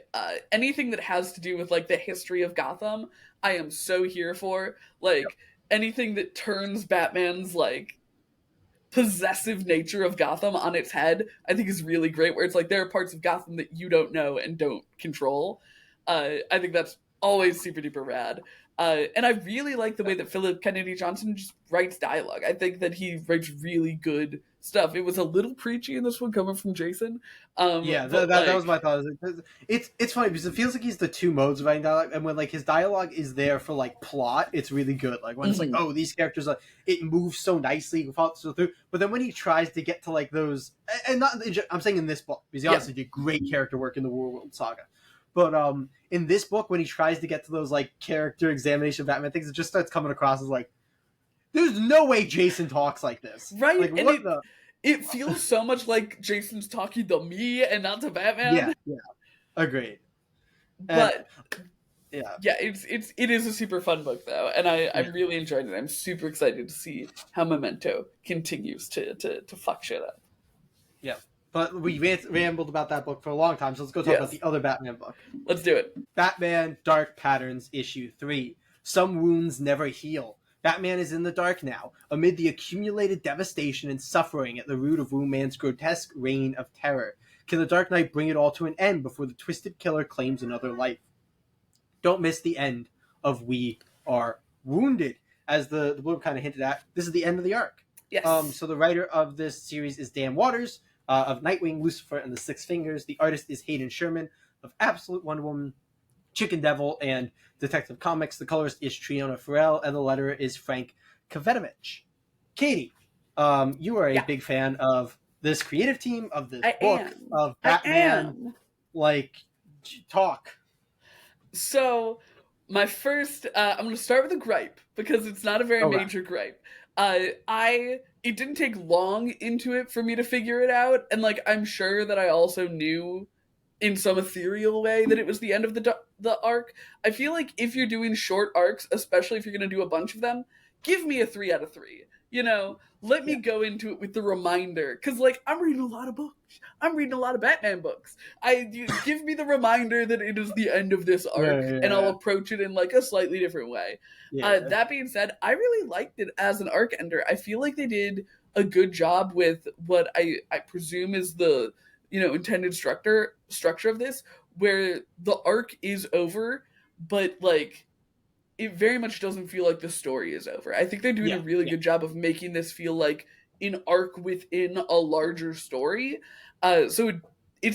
anything that has to do with like the history of Gotham, I am so here for. Yep. Like anything that turns Batman's like possessive nature of Gotham on its head, I think is really great. Where it's like there are parts of Gotham that you don't know and don't control. I think that's always super duper rad. And I really like the way that Philip Kennedy Johnson just writes dialogue. I think that he writes really good stuff. It was a little preachy in this one coming from Jason, Yeah, but that was like, my thought. It's funny because it feels like he's the two modes of writing dialogue, and when like his dialogue is there for like plot, it's really good. Like when it's like, mhm, oh, these characters, it moves so nicely, you follow so through. But then when he tries to get to like those, and not, I'm saying in this book because he yeah, obviously did great character work in the War World Saga. But in this book, when he tries to get to those like character examination of Batman things, it just starts coming across as like, there's no way Jason talks like this. right. Like And what the? it feels so much like Jason's talking to me and not to Yeah, Batman. yeah, agreed. And But yeah, yeah, it is a super fun book though, and yeah. I'm really enjoying it. I'm super excited to see how Memento continues to fuck shit up. Yeah. But we rambled about that book for a long time, so let's go talk about Yes, the other Batman book. let's do it. Batman Dark Patterns, Issue 3. Some wounds never heal. Batman is in the dark now, amid the accumulated devastation and suffering at the root of Woman's grotesque reign of terror. Can the Dark Knight bring it all to an end before the twisted killer claims another life? Don't miss the end of We Are Wounded. as the blurb kind of hinted at, this is the end of the arc. Yes. So the writer of this series is Dan Waters of Nightwing, Lucifer, and the Six Fingers. The artist is Hayden Sherman of Absolute Wonder Woman, Chicken Devil, and Detective Comics. The colorist is Triona Farrell, and the letterer is Frank Kavetovich. Katie, you are a Yeah. big fan of this creative team, of this I book, am. of I Batman. am. Like, talk. So, my first, I'm going to start with a gripe because it's not a very Okay. major gripe. It didn't take long into it for me to figure it out, and like I'm sure that I also knew in some ethereal way that it was the end of the arc. I feel like if you're doing short arcs, especially if you're going to do a bunch of them, give me a 3 out of 3. You know, let me Yeah. go into it with the reminder cuz like I'm reading a lot of books. I'm reading a lot of Batman books. Give me the reminder that it is the end of this arc and I'll Yeah. approach it in like a slightly different way. Yeah. That being said, I really liked it as an arc ender. I feel like they did a good job with what I presume is the intended structure of this, where the arc is over, but like it very much doesn't feel like the story is over. I think they're doing a Yeah. really Yeah. good job of making this feel like an arc within a larger story. It's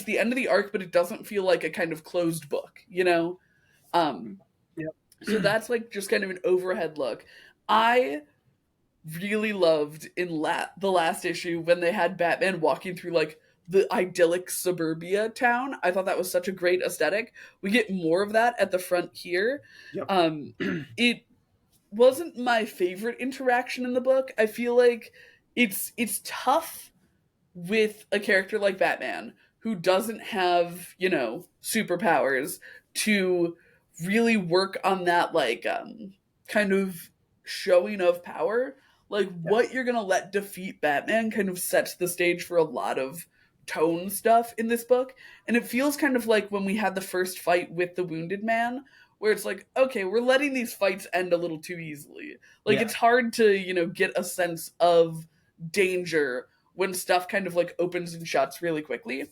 the end of the arc, but it doesn't feel like a kind of closed book, you know. Um, Yep. so that's like just kind of an overhead look. I really loved in the last issue when they had Batman walking through like the idyllic suburbia town. I thought that was such a great aesthetic. We get more of that at the front here. Yep. Um, it wasn't my favorite interaction in the book. I feel like it's tough with a character like Batman who doesn't have, superpowers to really work on that like kind of showing of power. Like Yeah. what you're going to let defeat Batman kind of sets the stage for a lot of tone stuff in this book. And it feels kind of like when we had the first fight with the Wounded Man where it's like, okay, we're letting these fights end a little too easily. Like Yeah. it's hard to, get a sense of danger when stuff kind of like opens and shuts really quickly.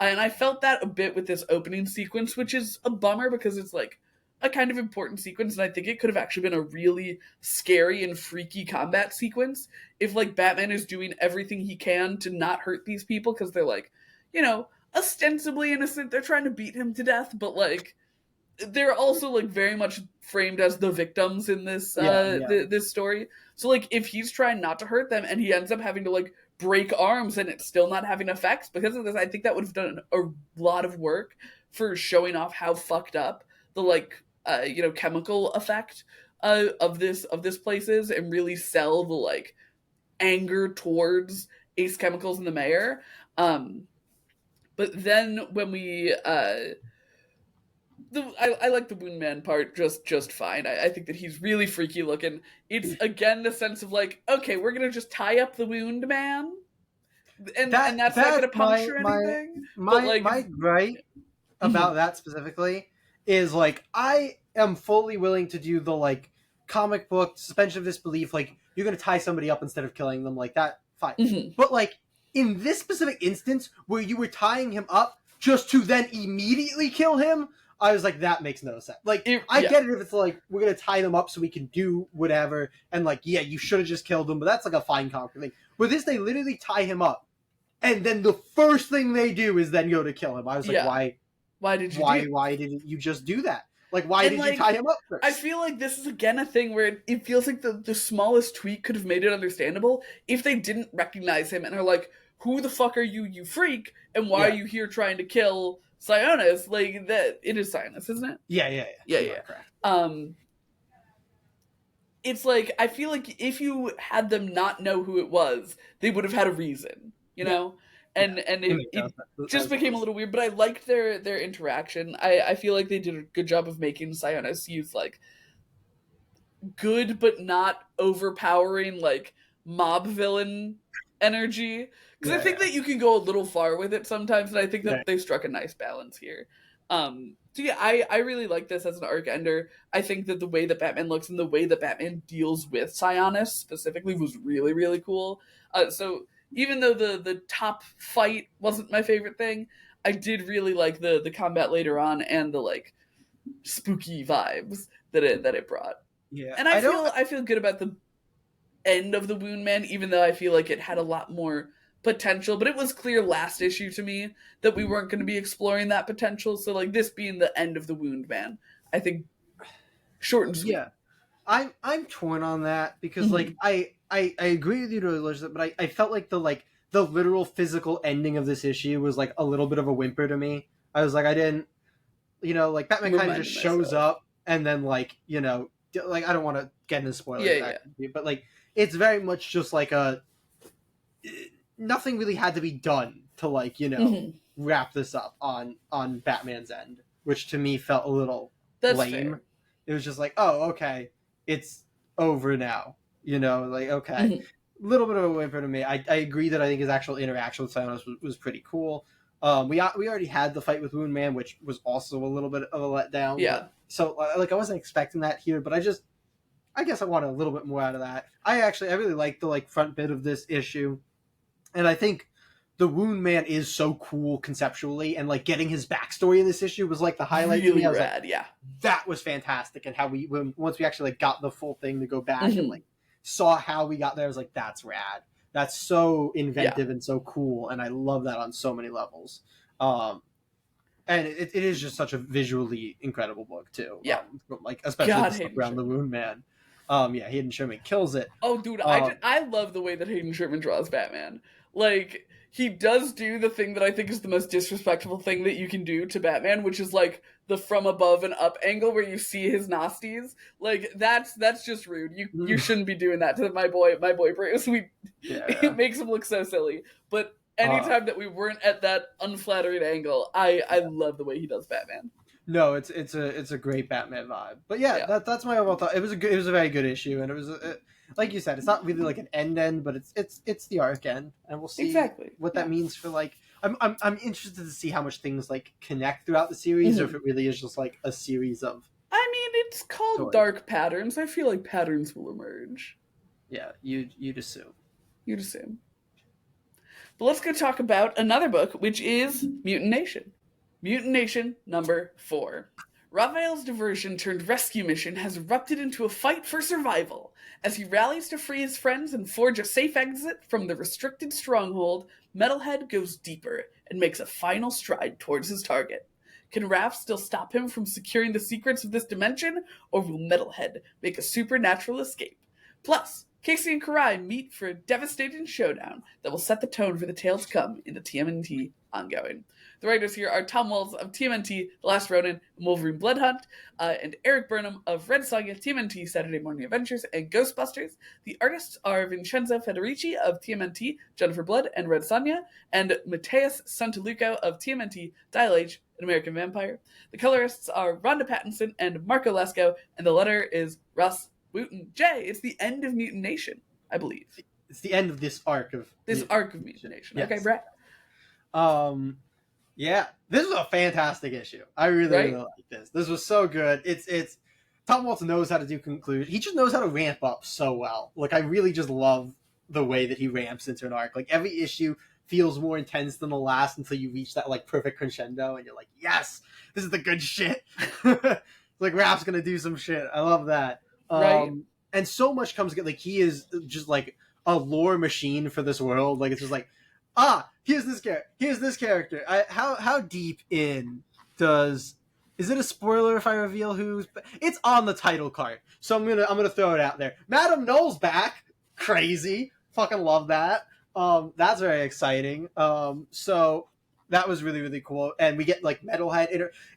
And I felt that a bit with this opening sequence, which is a bummer because it's like a kind of important sequence, and I think it could have actually been a really scary and freaky combat sequence if like Batman is doing everything he can to not hurt these people because they're like, ostensibly innocent. They're trying to beat him to death, but like they're also like very much framed as the victims in this Yeah. Yeah. this story. So like if he's trying not to hurt them and he ends up having to like break arms and it's still not having effects because of this, I think that would have done a lot of work for showing off how fucked up the like chemical effect of this place is and really sell the like anger towards Ace Chemicals and the mayor. But then when we I like the Wound Man part just fine. I think that he's really freaky looking. It's again the sense of like, okay, we're gonna just tie up the Wound Man, and that's not That's gonna puncture anything. But like, my gripe about that specifically is like I am fully willing to do the like comic book suspension of disbelief, like you're gonna tie somebody up instead of killing them, like that, fine. But like in this specific instance where you were tying him up just to then immediately kill him, I was like, that makes no sense. Like I get it if it's like we're gonna tie them up so we can do whatever, and like yeah, you should have just killed them, but that's like a fine comic thing. With this, they literally tie him up, and then the first thing they do is then go to kill him. I was like, why did you why didn't you just do that? Like, why did you tie him up first? I feel like this is again a thing where it feels like the smallest tweak could have made it understandable if they didn't recognize him and are like, who the fuck are you, you freak? And why are you here trying to kill Sionis? Like that, it is Sionis, isn't it? Yeah. It's like I feel like if you had them not know who it was, they would have had a reason, and it just became a little weird. But I liked their interaction. I feel like they did a good job of making Sionis use like good but not overpowering like mob villain energy, because I think that you can go a little far with it sometimes, and I think that they struck a nice balance here. So yeah, I really like this as an arc ender. I think that the way that Batman looks and the way that Batman deals with Sionis specifically was really, really cool. So even though the top fight wasn't my favorite thing, I did really like the combat later on and the like spooky vibes that it brought. Yeah, And I don't. I feel good about the end of the Wound Man, even though I feel like it had a lot more potential. But it was clear last issue to me that we weren't going to be exploring that potential. So like this being the end of the Wound Man, I think short and sweet. Yeah, I'm torn on that because like Mm-hmm. I agree with you to a large extent, but I felt like the literal physical ending of this issue was like a little bit of a whimper to me. I was like, I didn't, like Batman kind of just Reminding shows myself. up and then like like I don't want to get into Yeah, spoilers yeah. actually, but like it's very much just like a nothing really had to be done to like Mm-hmm. wrap this up on Batman's end, which to me felt a little That's lame. fair. It was just like, oh, okay, it's over now. Like okay, Mm-hmm. a little bit of a whimper to me. I agree that I think his actual interaction with Thanos was pretty cool. We already had the fight with Wound Man, which was also a little bit of a letdown. But Yeah. so like I wasn't expecting that here, but I guess I wanted a little bit more out of that. I really like the like front bit of this issue, and I think the Wound Man is so cool conceptually, and like getting his backstory in this issue was like the highlight to me. Really I was like, rad. Yeah. that was fantastic, and how once we actually like got the full thing to go back and Mm-hmm. like saw how we got there, I was like, that's rad. That's so Yeah. inventive and so cool, and I love that on so many levels. Um, and it is just such a visually incredible book too. Yeah. Like especially the God, stuff Hayden around the Sherman. Wound Man. Yeah, Hayden Sherman kills it. Oh, dude, Um, I love the way that Hayden Sherman draws Batman. Like he does do the thing that I think is the most disrespectful thing that you can do to Batman, which is like the from above and up angle where you see his nasties. Like that's just rude. You shouldn't be doing that to my boy Bruce. We yeah. it makes him look so silly. But Uh, anytime that we weren't at that unflattering angle, I love the way he does Batman. no, it's a great Batman vibe. But yeah, Yeah, that's my overall thought. It was a very good issue, and it was like you said, it's not really like an end, but it's the arc end, and we'll see exactly. what that Yeah. means for like. I'm interested to see how much things like connect throughout the series, or if Mm-hmm. it really is just like a series of I mean, it's called stories. Dark Patterns. I feel like patterns will emerge. Yeah, you'd assume. You'd assume. But let's go talk about another book, which is Mutant Nation. Mutant Nation number 4. Raphael's diversion turned rescue mission has erupted into a fight for survival. As he rallies to free his friends and forge a safe exit from the restricted stronghold, Metalhead goes deeper and makes a final stride towards his target. Can Raph still stop him from securing the secrets of this dimension, or will Metalhead make a supernatural escape? Plus, Casey and Karai meet for a devastating showdown that will set the tone for the tale to come in the TMNT ongoing. The writers here are Tom Walls of TMNT, The Last Ronin, and Wolverine Bloodhunt, and Eric Burnham of Red Sonja, TMNT, Saturday Morning Adventures, and Ghostbusters. The artists are Vincenzo Federici of TMNT, Jennifer Blood, and Red Sonja, and Mateus Santaluco of TMNT, Dial H, and American Vampire. The colorists are Rhonda Pattinson and Marco Lesko, and the letter is Russ Wooten J. It's the end of Mutant Nation, I believe. It's the end of this arc of This arc of Mutant Nation. Okay, yes. Brett. Um, yeah, this was a fantastic issue. I really Right? like this. This was so good. It's Tom Waltz knows how to do conclusion. He just knows how to ramp up so well. Like I really just love the way that he ramps into an arc. Like every issue feels more intense than the last until you reach that like perfect crescendo, and you're like, yes, this is the good shit. Like Rap's gonna do some shit. I love that. Right? And so much comes together. Like he is just like a lore machine for this world. Like it's just like here's this character. Here's this character. How deep in does is it a spoiler if I reveal who's? It's on the title card, so I'm gonna throw it out there. Madam Null's back. Crazy. Fucking love that. That's very exciting. So that was really really cool, and we get like Metalhead.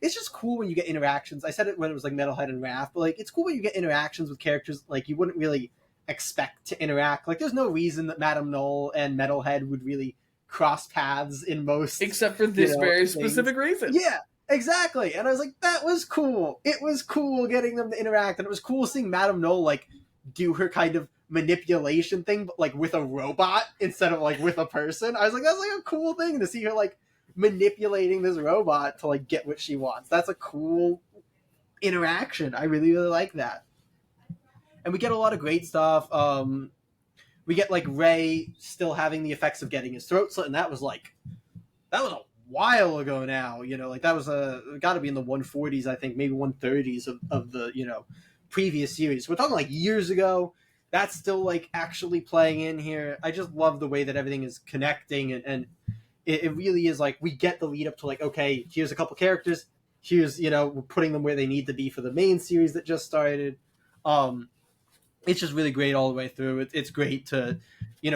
It's just cool when you get interactions. I said it when it was like Metalhead and Raph, but like it's cool when you get interactions with characters like you wouldn't really expect to interact. Like there's no reason that Madam Null and Metalhead would really cross paths in most Except for this very things. specific reason. Yeah, exactly. And I was like, that was cool. It was cool getting them to interact, and it was cool seeing Madame Null like do her kind of manipulation thing, but like with a robot instead of like with a person. I was like, that's like a cool thing to see her like manipulating this robot to like get what she wants. That's a cool interaction. I really really like that. And we get a lot of great stuff. We get like Ray still having the effects of getting his throat slit, and that was a while ago now. Like that was got to be in the 140s, I think, maybe 130s of the previous series. We're talking like years ago. That's still like actually playing in here. I just love the way that everything is connecting, and it really is like we get the lead up to like, okay, here's a couple characters, here's, we're putting them where they need to be for the main series that just started. um it's just really great all the way through. It's great to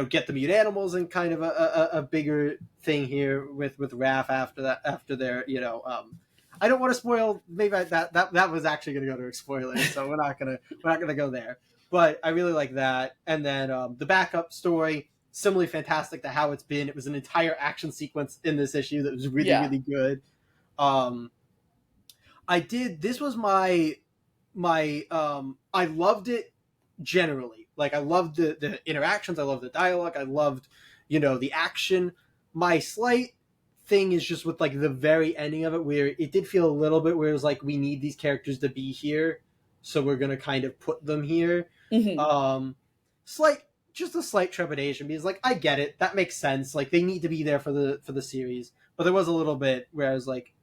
get the mute animals and kind of a bigger thing here with Raph after that, after their I don't want to spoil. Maybe that was actually going to go to spoilers, so we're not gonna go there. But I really like that. And then the backup story, similarly fantastic to how it's been. It was an entire action sequence in this issue that was really Yeah. really good. Um, I did. This was my. I loved it generally. Like, I loved the interactions. I loved the dialogue. I loved the action. My slight thing is just with like the very ending of it, where it did feel a little bit where it was like, we need these characters to be here, so we're gonna kind of put them here. Mm-hmm. Slight, just a slight trepidation, because like, I get it, that makes sense, like they need to be there for the series, but there was a little bit where I was like,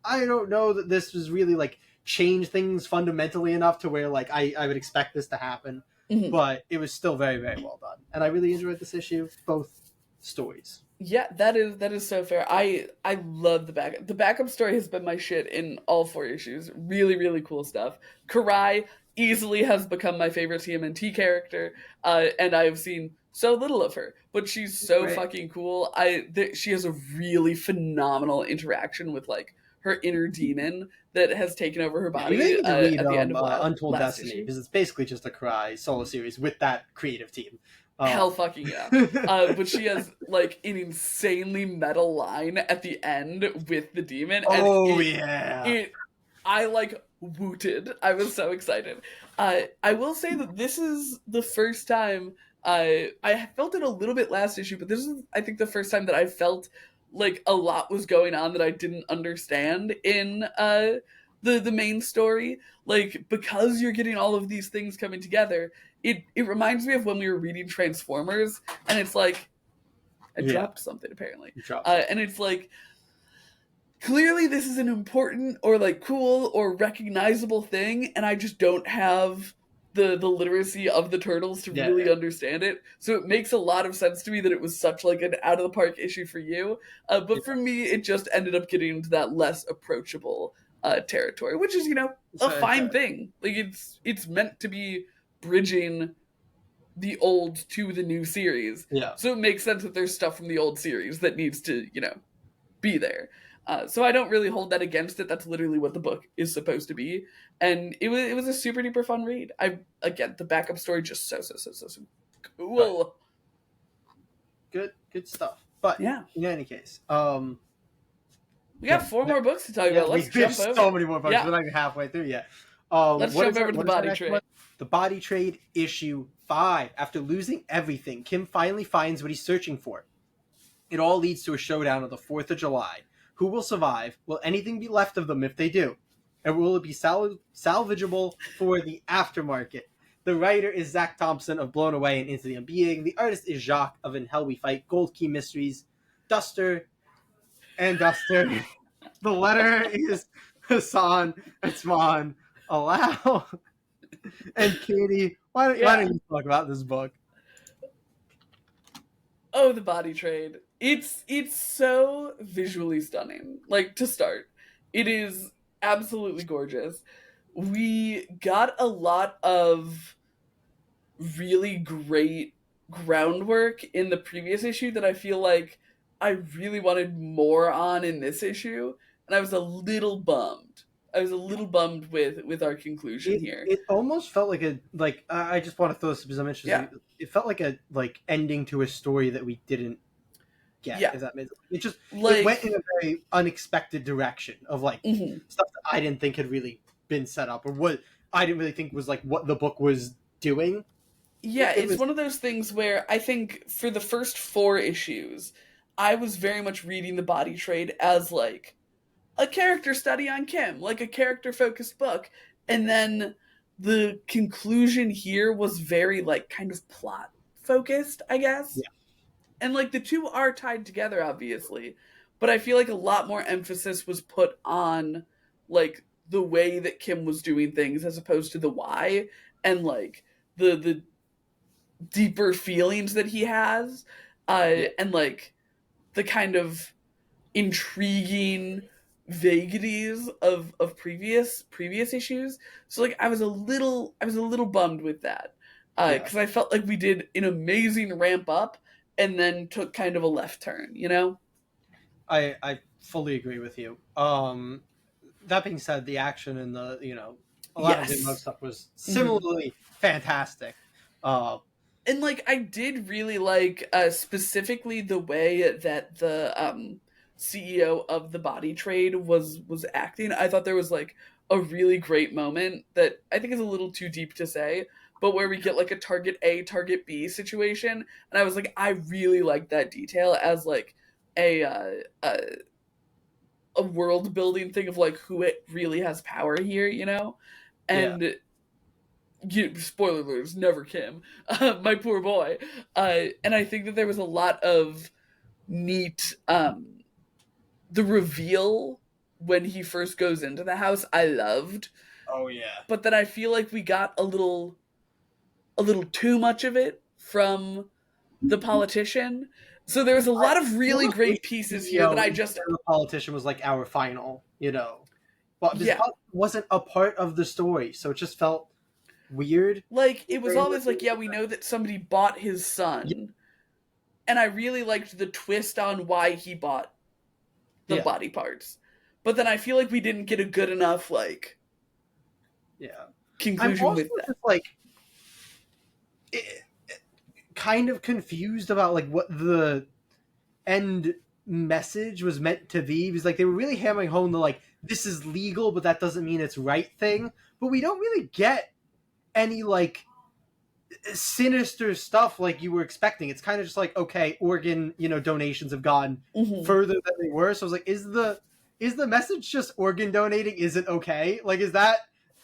I don't know that this was really like change things fundamentally enough to where like I would expect this to happen. Mm-hmm. But it was still very very well done, and I really enjoyed this issue, both stories. Yeah, that is so fair. I love the backup story has been my shit in all four issues. Really, really cool stuff. Karai easily has become my favorite TMNT character, and I have seen so little of her, but she's so Great. fucking cool. She has a really phenomenal interaction with like her inner demon that has taken over her You may body need to read at the end of Untold last Destiny, issue. because it's basically just a Cry solo series with that creative team. Hell Um, fucking yeah. But she has like an insanely metal line at the end with the demon, and oh yeah, I like wooted. I was so excited. I will say that this is the first time I felt it a little bit last issue, but this is I think the first time that I felt like a lot was going on that I didn't understand in the main story. Like, because you're getting all of these things coming together, it reminds me of when we were reading Transformers, and it's like I yeah. dropped something apparently, Drops it. and it's like clearly this is an important or like cool or recognizable thing, and I just don't have the literacy of the turtles to Yeah, really understand it. So it makes a lot of sense to me that it was such like an out of the park issue for you. yeah. But for me, it just ended up getting into that less approachable territory, which is a So, fine thing. Like it's meant to be bridging the old to the new series. yeah. So it makes sense that there's stuff from the old series that needs to, be there. So I don't really hold that against it. That's literally what the book is supposed to be, and it was a super duper fun read. Again, the backup story just so Right. cool. Good stuff. But Yeah, in any case, we got four more books to talk yeah, about. we Let's have jump so over. many more books. Yeah, We're not even halfway through yet. let's What jump is over to the what is our body next trade. one? The Body Trade issue 5. After losing everything, Kim finally finds what he's searching for. It all leads to a showdown on the 4th of July. Who will survive? Will anything be left of them if they do? And will it be salvageable for the aftermarket? The writer is Zach Thompson of Blown Away and Into the Unbeing. The artist is Jacques of In Hell We Fight, Gold Key Mysteries, Duster, and Duster. The letter is Hassan, Atzman, Allow, and Katie. Why Yeah. don't you talk about this book? Oh, the body trade. It's so visually stunning. Like, to start, it is absolutely gorgeous. We got a lot of really great groundwork in the previous issue that I feel like I really wanted more on in this issue, and I was a little bummed. I was a little bummed with our conclusion here. It almost felt like I just want to throw this because I'm Yeah. interested. It felt like a ending to a story that we didn't get. Yeah. If that makes it just it went in Like, a very unexpected direction of like mhm. stuff that I didn't think had really been set up, or what I didn't really think was like what the book was doing. Yeah, It it's was one of those things where I think for the first four issues, I was very much reading the body trade as like a character study on Kim, like a character focused book. And then the conclusion here was very like kind of plot focused, I guess. yeah. And like the two are tied together, obviously, but I feel like a lot more emphasis was put on like the way that Kim was doing things as opposed to the why, and like the deeper feelings that he has, Yeah, and like the kind of intriguing vagaries of previous issues. So like I was a little bummed with that, yeah. because I felt like we did an amazing ramp up and then took kind of a left turn, you know? I fully agree with you. That being said, the action and the a lot of the emote Yes. stuff was Hmm. similarly fantastic. Uh, And like I did really like, specifically the way that the CEO of the body trade was acting. I thought there was like a really great moment that I think is a little too deep to say, but where we get like a target A target B situation, and I was like, I really like that detail as like a uh, a, a world building thing of like who it really has power here, you know. yeah. And spoiler alerts, never Kim, my poor boy. And I think that there was a lot of neat, the reveal when he first goes into the house. I loved, Oh yeah. but then I feel like we got a little too much of it from the politician. So there's a lot of It really almost great makes pieces the here that I just, the politician was like our final, but this yeah, wasn't a part of the story, so it just felt weird. like it was always like, yeah, we know that somebody bought his son, and I really liked the twist on why he bought the Yeah, body parts. But then I feel like we didn't get a good enough like yeah. I'm conclusion also with that. just like eh, kind of confused about like what the end message was meant to be. Because like they were really hammering home the like this is legal, but that doesn't mean it's right thing. But we don't really get any like sinister stuff like you were expecting. It's kind of just like okay, organ donations have gone Hmm. further than they were. So I was like, is the message just organ donating isn't okay? Like, is that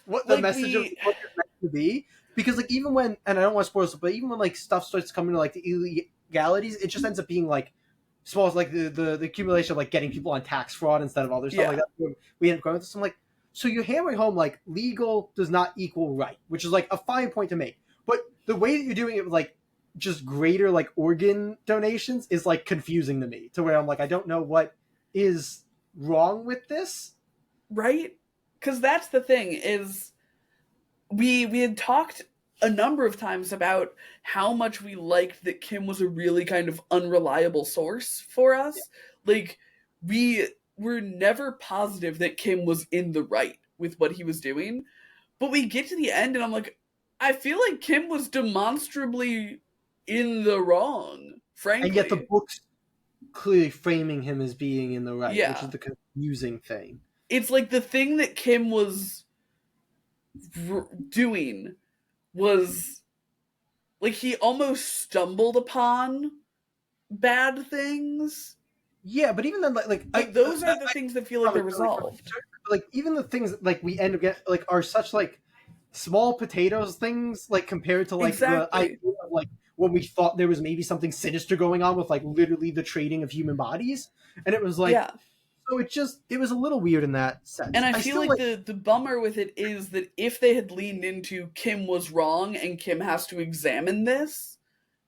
what the Like message of the we, book is meant to be? Because like even when, and I don't want to spoil this, but even when like stuff starts coming to like the illegalities, it just ends up being like small as like the accumulation of like getting people on tax fraud instead of other stuff like yeah, that. We end up going with this. I'm like, so you're hammering home like legal does not equal right, which is like a fine point to make. But the way that you're doing it with like just greater like organ donations is like confusing to me to where I'm like, I don't know what is wrong with this. right? Because that's the thing is we had talked a number of times about how much we liked that Kim was a really kind of unreliable source for Yeah. us. Like we were never positive that Kim was in the right with what he was doing. But we get to the end and I'm like, I feel like Kim was demonstrably in the wrong, And yet the frankly. book's clearly framing him as being in the right, which is Yeah. the confusing thing. It's like the thing that Kim was doing was like he almost stumbled upon bad things, Yeah, but even then, like but those are the things that feel like probably they're resolved. like even the things that, like we end up get like are such like small potatoes things like compared to like the Exactly. idea of like when we thought there was maybe something sinister going on with like literally the trading of human bodies, and it was like Yeah. so it was a little weird in that And sense. I I feel still like like the bummer with it is that if they had leaned into Kim was wrong and Kim has to examine this,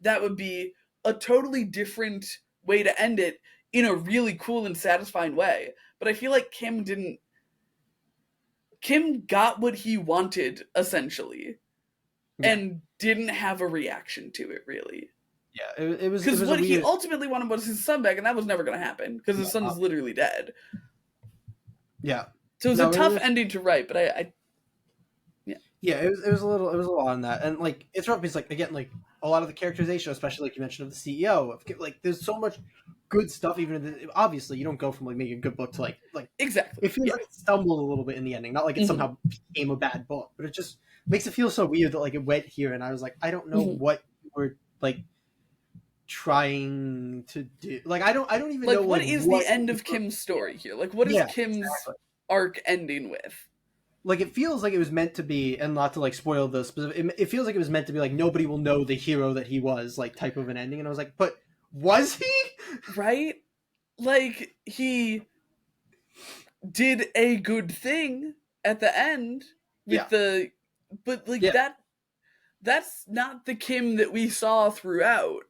that would be a totally different way to end it in a really cool and satisfying way. But I feel like Kim didn't. Kim got what he wanted essentially yeah and didn't have a reaction to it really. yeah it Because was a what he weird ultimately wanted was his son back, and that was never going to happen because his son uh, is literally dead. yeah So it was a no it tough was ending to write, but I yeah, yeah, it was a lot on that, and like it's rough because like again like a lot of the characterization, especially like you mentioned of the CEO, like there's so much good stuff. Even obviously you don't go from like making a good book to like exactly, it feels yeah. like it stumbled a little bit in the ending, not like it Hmm. somehow became a bad book, but it just makes it feel so weird that like it went here, and I was like I don't know Hmm. what we're like trying to do. Like I don't even Like, know what like is the what end of Kim's story here? Like, what is yeah Kim's exactly. arc ending with? Like it feels like it was meant to be, and not to like spoil the specific. It feels like it was meant to be like nobody will know the hero that he was, like type of an ending. And I was like, but was he? Right? Like, he did a good thing at the end Yeah, with the, but like yeah. that's not the Kim that we saw throughout.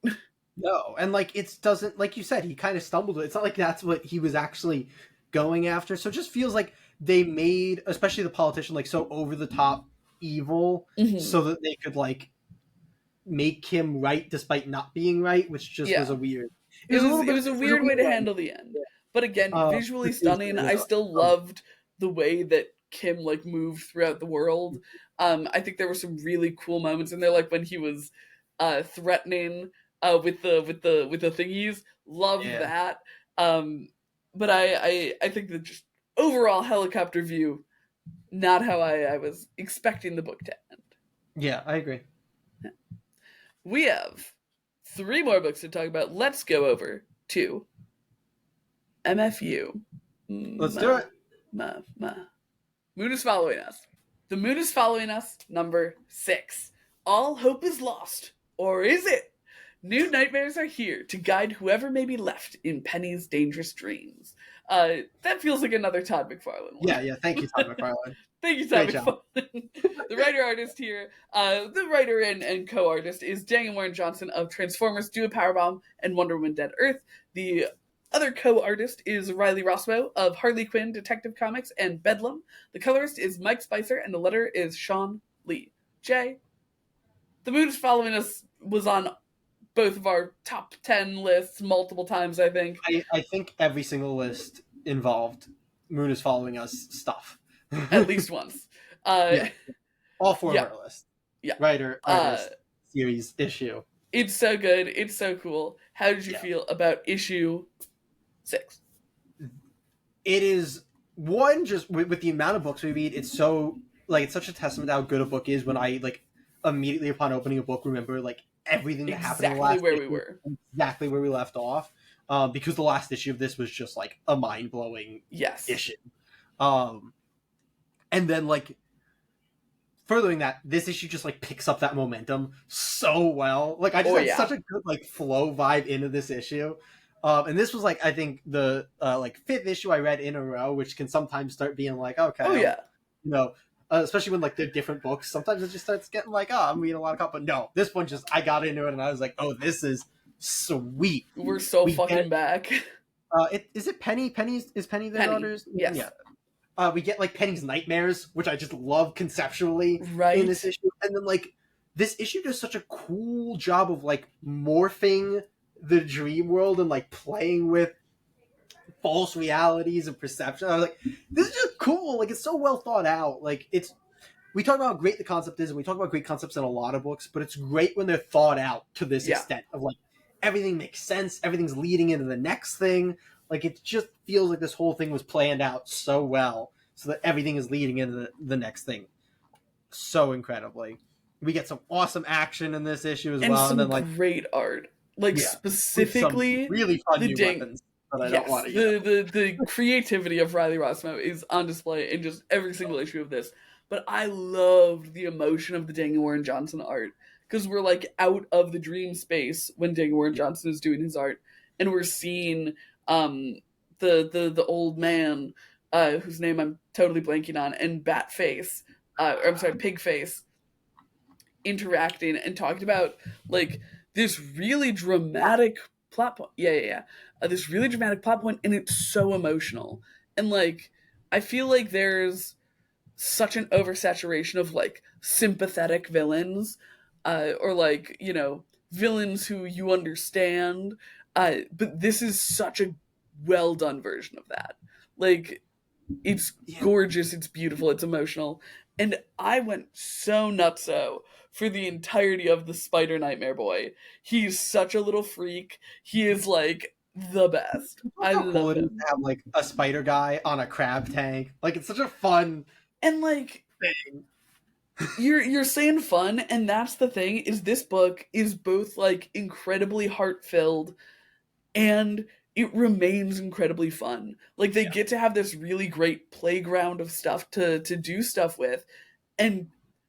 No, and like it doesn't, like you said, he kind of stumbled. It's not like that's what he was actually going after. So it just feels like they made, especially the politician, like so over the top evil, Hmm. so that they could like make him right despite not being right, which just was Yeah. a weird. It It was a was little it bit. was a It was a weird way weird to one. handle the end. But again, visually It was stunning. very I odd. still loved the way that Kim like moved throughout the world. I think there were some really cool moments in there, like when he was threatening with the thingies. Loved Yeah, that. Um, but I think that just overall helicopter view, not how I was expecting the book to end. yeah, I agree. We have three more books to talk about. Let's go over to MFU. Let's do Ma, it. ma. Moon is following us. The moon is following us, number 6. All hope is lost. Or is it? New nightmares are here to guide whoever may be left in Penny's dangerous dreams. That feels like another Todd McFarlane one. Yeah, yeah. Thank you, Todd McFarlane. Thank you, Todd Great job. McFarlane. The writer artist here, the writer and co artist is Daniel Warren Johnson of Transformers, Do a Powerbomb, and Wonder Woman Dead Earth. The other co artist is Riley Rossmo of Harley Quinn, Detective Comics, and Bedlam. The colorist is Mike Spicer, and the letterer is Sean Lee. Jay, The Moon is Following Us was on both of our top 10 lists multiple times, I think. I think every single list involved Moon is following us stuff. At least once. Yeah, all four of Yeah, our lists. yeah. Writer, Uh, artist, series, issue. it's so good. It's so cool. How did you Yeah. feel about issue 6? It is one just with the amount of books we read, it's so like it's such a testament to how good a book is when I like immediately upon opening a book remember like everything that happened in the Exactly last where we issue, were. exactly where we left off. Because the last issue of this was just like a mind blowing Yes. issue. Um, and then like furthering that, this issue just like picks up that momentum so well. Like I just Oh, had yeah. such a good like flow vibe into this issue. And this was like I think the like fifth issue I read in a row, which can sometimes start being like, okay, Oh, I'm yeah. you know, especially when like they're different books. Sometimes it just starts getting like, oh, I'm reading a lot of comics. But no, this one just I got into it and I was like, oh, this is sweet. We're so We get fucking back. is it Penny? Penny's is Penny their Penny. daughter's? Yes. Yeah. We get like Penny's nightmares, which I just love conceptually in Right? this issue, and then like this issue does such a cool job of like morphing the dream world and like playing with false realities and perception. I was like, this is just cool. Like it's so well thought out. Like it's we talk about how great the concept is, and we talk about great concepts in a lot of books, but it's great when they're thought out to this Yeah. extent of like everything makes sense, everything's leading into the next thing. Like it just feels like this whole thing was planned out so well, so that everything is leading into the next thing so incredibly. We get some awesome action in this issue as And well, and some then like great art. Like, yeah, with some specifically, really fun the new dang. weapons that I don't Yes, want to the creativity of Riley Rossmo is on display in just every single issue of this. But I loved the emotion of the Daniel Warren Johnson art because we're like out of the dream space when Daniel Warren Yeah. Johnson is doing his art, and we're seeing um, the old man whose name I'm totally blanking on, and Batface, or I'm sorry, Pigface, interacting and talking about like this really dramatic plot point. Yeah. This really dramatic plot point, and it's so emotional. And like, I feel like there's such an oversaturation of like sympathetic villains, or like villains who you understand. But this is such a well done version of that. Like, it's Yeah. gorgeous, it's beautiful, it's emotional. And I went so nutso for the entirety of the Spider Nightmare Boy. He's such a little freak. He is like the best. Look I how cool love it is him. to have like a spider guy on a crab tank. Like it's such a fun And like, thing. you're saying fun, and that's the thing, is this book is both like incredibly heart filled, and it remains incredibly fun. Like, they get to have this really great playground of stuff to do stuff with, and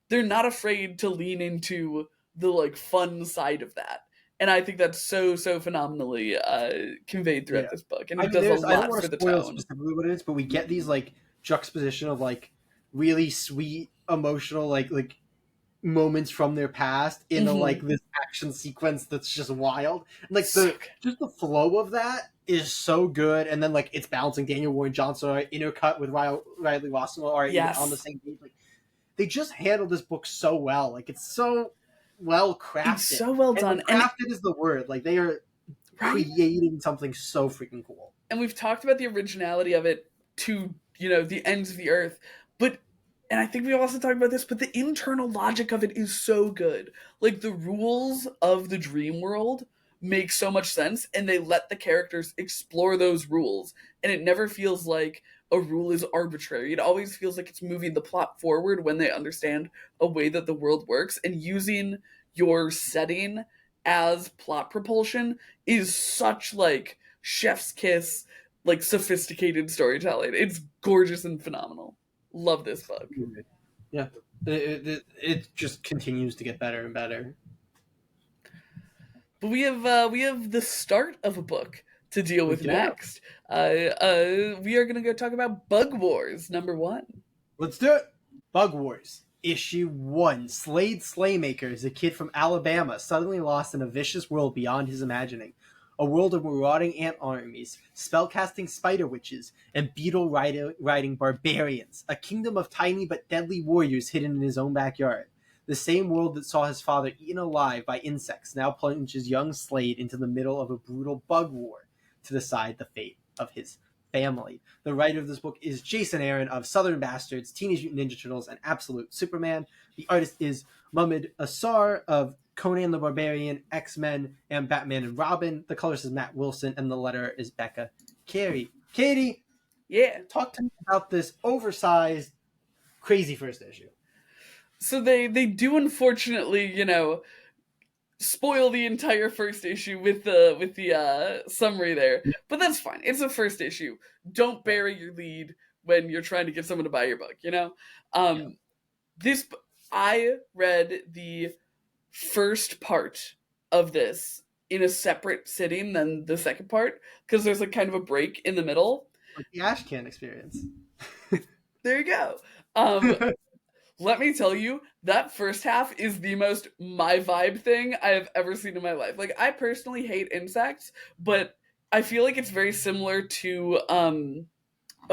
they're not afraid to lean into the like fun side of that. And I think that's so phenomenally conveyed Yeah. throughout this book, and I it mean, does a I don't lot want for to the spoil tone. specifically what it is, but we get these like juxtaposition of like really sweet, emotional, like moments from their past into like Mm-hmm. this action sequence that's just wild. And, like So the good. just the flow of that is so good, and then like it's balancing Daniel Warren Johnson intercut with Riley Rossmo are on the Yes. same page. Like they just handled this book so well. Like it's so well It's crafted, so well and like done. And crafted is the word. Like they are right? creating something so freaking cool. And we've talked about the originality of it to, you know, the ends of the earth, but and I think we also talked about this, but the internal logic of it is so good. Like the rules of the dream world make so much sense, and they let the characters explore those rules, and it never feels like a rule is arbitrary. It always feels like it's moving the plot forward when they understand a way that the world works, and using your setting as plot propulsion is such like chef's kiss, like sophisticated storytelling. It's gorgeous and phenomenal. Love this book. Yeah, it just continues to get better and better. But we have the start of a book to deal We with do. next. We are gonna go talk about Bug Wars #1. Let's do it. Bug Wars. Issue 1. Slade Slaymaker is a kid from Alabama suddenly lost in a vicious world beyond his imagining. A world of marauding ant armies, spellcasting spider witches, and beetle riding barbarians. A kingdom of tiny but deadly warriors hidden in his own backyard. The same world that saw his father eaten alive by insects now plunges young Slade into the middle of a brutal bug war to decide the fate of his family. The writer of this book is Jason Aaron of Southern Bastards, Teenage Mutant Ninja Turtles, and Absolute Superman. The artist is Mahmoud Assar of Conan the Barbarian, X-Men, and Batman and Robin. The colorist is Matt Wilson, and the letterer is Becca Carey. Katie, Yeah. talk to me about this oversized, crazy first issue. So they do unfortunately, you know, spoil the entire first issue with the summary there. Yeah. But that's fine. It's a first issue. Don't Yeah. bury your lead when you're trying to get someone to buy your book, you know? Yeah. This I read the first part of this in a separate sitting than the second part because there's like kind of a break in the middle. Like the Ash Can experience. There you go. Um, let me tell you, that first half is the most my vibe thing I have ever seen in my life. Like, I personally hate insects, but I feel like it's very similar to oh,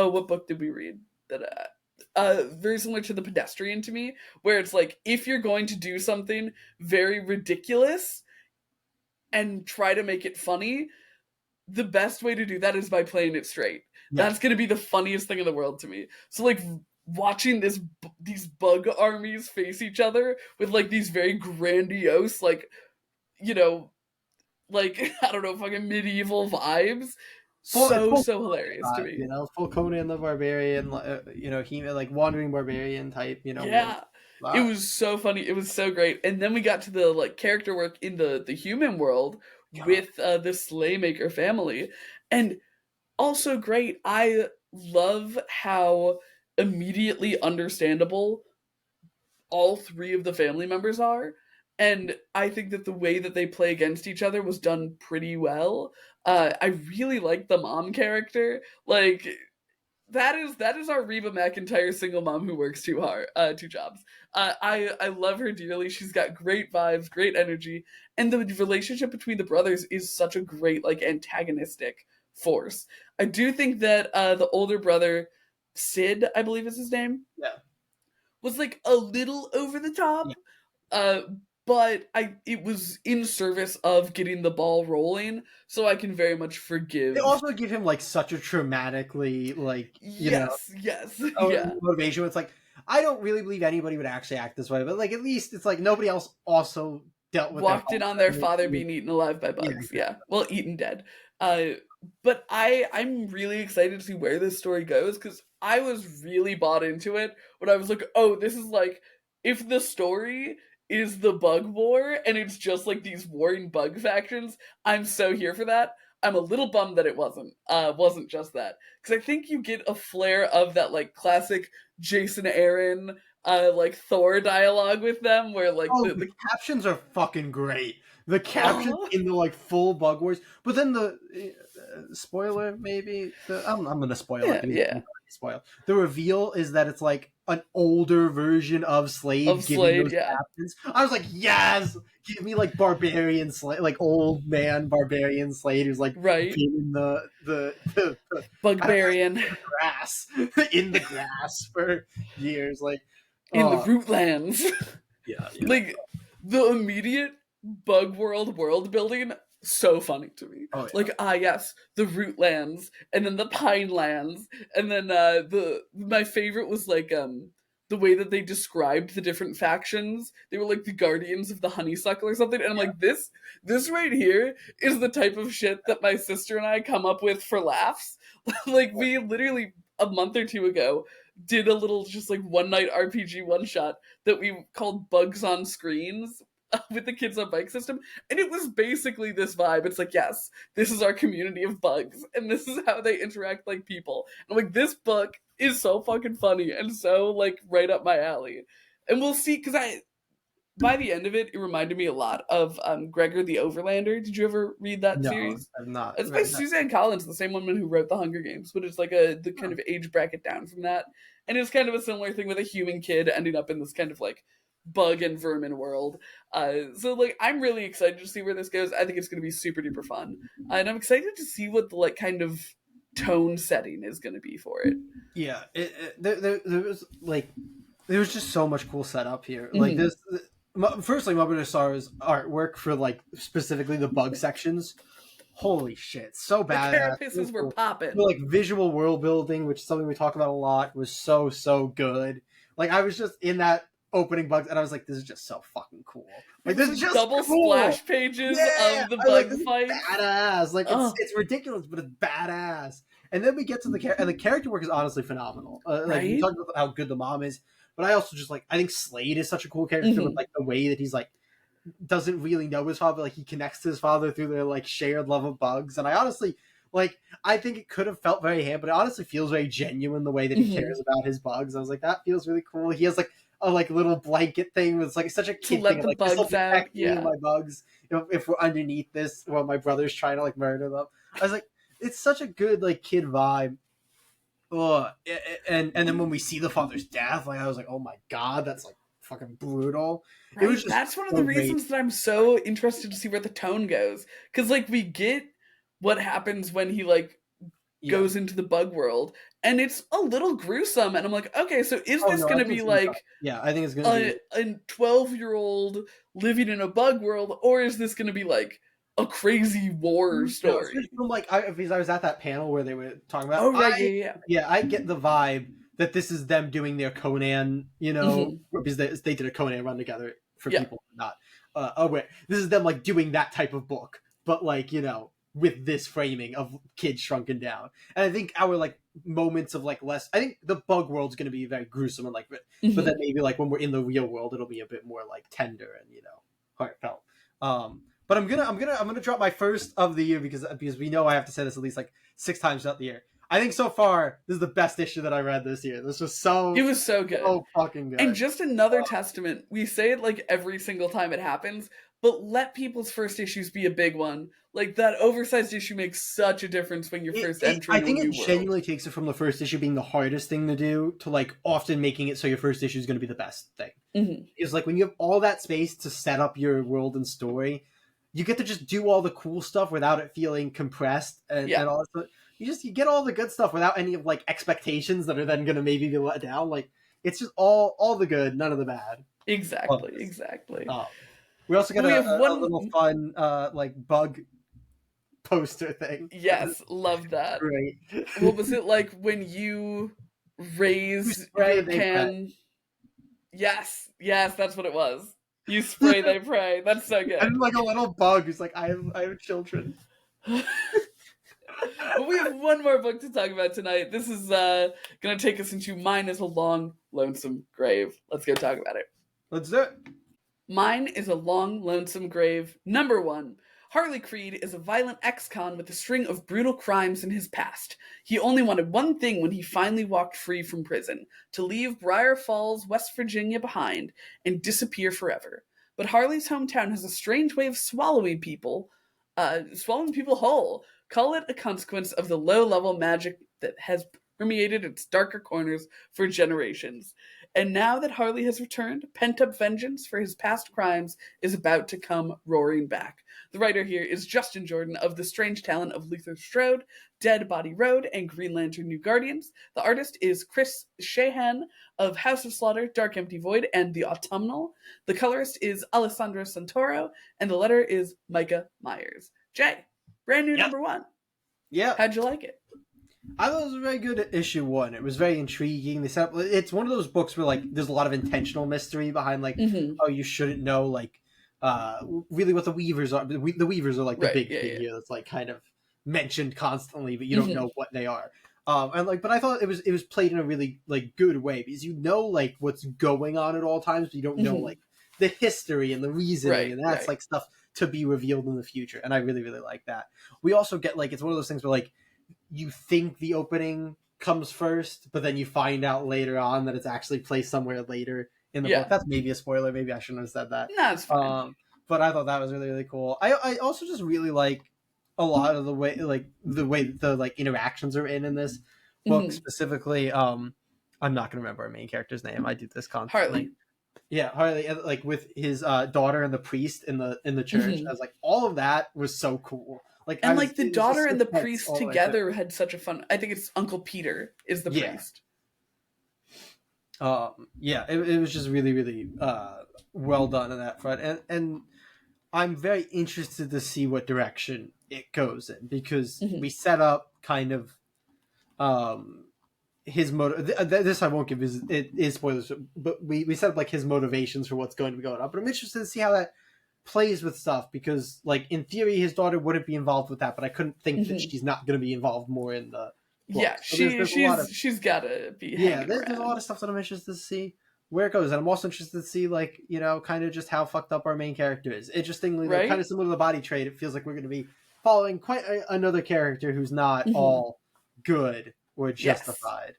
what book did we read that very similar to The Pedestrian to me, where it's like if you're going to do something very ridiculous and try to make it funny, the best way to do that is by playing it straight. Yeah. That's going to be the funniest thing in the world to me. So like watching these bug armies face each other with like these very grandiose like, you know, like I don't know, fucking medieval vibes, Full so hilarious to me. full Conan the Barbarian, he like wandering barbarian type, world. Yeah. It Wow. was so funny. It was so great. And then we got to the like character work in the human world God. with the Slaymaker family. And also great. I love how immediately understandable all three of the family members are. And I think that the way that they play against each other was done pretty well. I really like the mom character. Like that is our Reba McEntire single mom who works too hard, two jobs. I love her dearly. She's got great vibes, great energy, and the relationship between the brothers is such a great like antagonistic force. I do think that the older brother, Sid, I believe is his name, Yeah. was like a little over the top. Uh, but it was in service of getting the ball rolling, so I can very much They forgive. also give him like such a traumatically Yes, yes, yeah. motivation. It's like I don't really believe anybody would actually act this way, but like at least it's like nobody else also dealt with their Walked in on their father being eaten alive by yeah, bugs. exactly. Yeah, well, eaten dead. Uh, but I'm really excited to see where this story goes because I was really bought into it when I was like, oh, this is like if the story is the bug war and it's just like these warring bug factions. I'm so here for that. I'm a little bummed that it wasn't just that because I think you get a flair of that like classic Jason Aaron like Thor dialogue with them where like Oh, the the captions are fucking great. The captions uh-huh. in the like full Bug Wars, but then the spoiler maybe I'm gonna spoil it Yeah, because yeah. spoil. The reveal is that it's like an older version of Of Slade giving Slade, those yeah. captains. I was like, yes, give me like barbarian Slade, like old man barbarian Slade who's like Right. been in the I don't Bugbarian. know, the grass in the grass for years. Like, In the oh Rootlands. yeah, yeah. Like, the immediate Bug world building, so funny to me. Oh yeah. Like, yes, the Rootlands, and then the Pinelands, and then the my favorite was like the way that they described the different factions. They were like the guardians of the honeysuckle or something, and I'm like, this right here is the type of shit that my sister and I come up with for laughs. Like, we literally a month or two ago did a little just like one night RPG one shot that we called Bugs on Screens with the Kids on Bike system, and it was basically this vibe. It's like, yes, this is our community of bugs, and this is how they interact like people. And I'm like, this book is so fucking funny and so like right up my alley. And we'll see, because I by the end of it, it reminded me a lot of Gregor the Overlander. Did you ever read that No, series? I've not It's by read that. Suzanne Collins, the same woman who wrote The Hunger Games, but it's like the kind of age bracket down from that. And it's kind of a similar thing with a human kid ending up in this kind of like bug and vermin world. So like I'm really excited to see where this goes. I think it's going to be super duper fun, and I'm excited to see what the like kind of tone setting is going to be for it. Yeah, there was like there was just so much cool setup here. Like Mm-hmm. this, firstly, Mobile Star's artwork for like specifically the bug sections. Holy shit, so The badass. So carapaces were cool. popping. Like visual world building, which is something we talk about a lot, was so good. Like I was just in that opening bugs, and I was like, this is just so fucking cool. There Like was this is like just double cool. splash pages Yeah, of the I like bug this is fights. badass. Like Oh, it's ridiculous, but it's badass. And then we get to and the character work is honestly phenomenal. Like we right? talked about how good the mom is, but I also just like I think Slade is such a cool character with Mm-hmm. like the way that he's like doesn't really know his father, like he connects to his father through their like shared love of bugs. And I honestly like I think it could have felt very ham, but it honestly feels very genuine the way that he Mm-hmm. cares about his bugs. I was like, that feels really cool. He has like a like little blanket thing that's like such a To kid thing let of the like this will bugs out. protect me and Yeah. my bugs if we're underneath this while my brother's trying to like murder them. I was like, it's such a good like kid vibe. Oh, and then when we see the father's death, like I was like, oh my god, that's like fucking brutal. It was Right? just That's one of the so great. reasons that I'm so interested to see where the tone goes. Because, like, we get what happens when he, like, Yeah. goes into the bug world, and it's a little gruesome. And I'm like, okay, so is Oh this no, I going to think be it's gonna be fun. like Yeah, I think it's gonna be. a 12-year-old living in a bug world, or is this going to be like a crazy war No, especially story? from like because I was at that panel where they were talking about. Oh, right, yeah, yeah. Yeah, I get the vibe that this is them doing their Conan, Mm-hmm. because they did a Conan run together for Yeah. people not aware. This is them like doing that type of book, but like with this framing of kids shrunken down. And I think our like moments of like less. I think the bug world's going to be very gruesome and like, but then Mm-hmm. maybe like when we're in the real world, it'll be a bit more like tender and heartfelt. But I'm gonna drop my first of the year because we know I have to say this at least like 6 times throughout the year. I think so far this is the best issue that I read this year. This was It was so good. so fucking And good. just another testament. We say it like every single time it happens, but let people's first issues be a big one. Like that oversized issue makes such a difference when you're first I entering a think it new world. genuinely takes it from the first issue being the hardest thing to do to like often making it so your first issue is going to be the best thing. Hmm. Is like when you have all that space to set up your world and story, you get to just do all the cool stuff without it feeling compressed Yeah, and all that. You get all the good stuff without any of like expectations that are then going to maybe be let down. Like it's just all the good, none of the bad. Love exactly, this. exactly. Um, we also got We have a one. little fun like bug poster thing. Yes, love that. Great. What was it like when you You raise spray, your they pray. can? Yes, yes, that's what it was. You spray, they pray. That's so And good. like a little bug who's like, I have children. But we have one more book to talk about tonight. This is gonna take us into Mine is a Long, Lonesome Grave. Let's go talk about it. Let's do it. Mine is a Long, Lonesome Grave. Number 1. Harley Creed is a violent ex-con with a string of brutal crimes in his past. He only wanted one thing when he finally walked free from prison: to leave Briar Falls, West Virginia behind and disappear forever. But Harley's hometown has a strange way of swallowing people whole. Call it a consequence of the low-level magic that has permeated its darker corners for generations. And now that Harley has returned, pent-up vengeance for his past crimes is about to come roaring back. The writer here is Justin Jordan of The Strange Talent of Luther Strode, Dead Body Road, and Green Lantern New Guardians. The artist is Chris Shahan of House of Slaughter, Dark Empty Void, and The Autumnal. The colorist is Alessandro Santoro, and the letter is Micah Myers. Jay, brand new Yep. number 1. Yeah. How'd you like it? I thought it was a very good issue 1. It was very intriguing. They set up, it's one of those books where like there's a lot of intentional mystery behind like oh you shouldn't know like really what the Weavers are. The Weavers are like the big thing here that's like kind of mentioned constantly, but you don't know what they are. And like, but I thought it was played in a really like good way because you know like what's going on at all times, but you don't know like the history and the reasoning, and that's like stuff to be revealed in the future. And I really really like that. We also get like it's one of those things where like you think the opening comes first, but then you find out later on that it's actually placed somewhere later in the book. That's maybe a spoiler. Maybe I shouldn't have said that. No, it's fine. But I thought that was really, really cool. I also just really like a lot of the way the like interactions are in this book specifically. I'm not gonna remember our main character's name. I do this constantly. Harley. Yeah, Harley, like with his daughter and the priest in the church. I was like, all of that was so cool. Like, and like the daughter and the priest together had such a fun. I think it's Uncle Peter is the priest. Yeah, it was just really really well done on that front, and I'm very interested to see what direction it goes in because we set up kind of his motive. This I won't give it is spoilers, but we set up like his motivations for what's going to be going on. But I'm interested to see how that plays with stuff because like in theory his daughter wouldn't be involved with that, but I couldn't think that she's not going to be involved more in the book. Yeah, so she's gotta be there's a lot of stuff that I'm interested to see where it goes, and I'm also interested to see like kind of just how fucked up our main character is. Interestingly, like, kind of similar to the body trade, it feels like we're going to be following quite another character who's not all good or justified.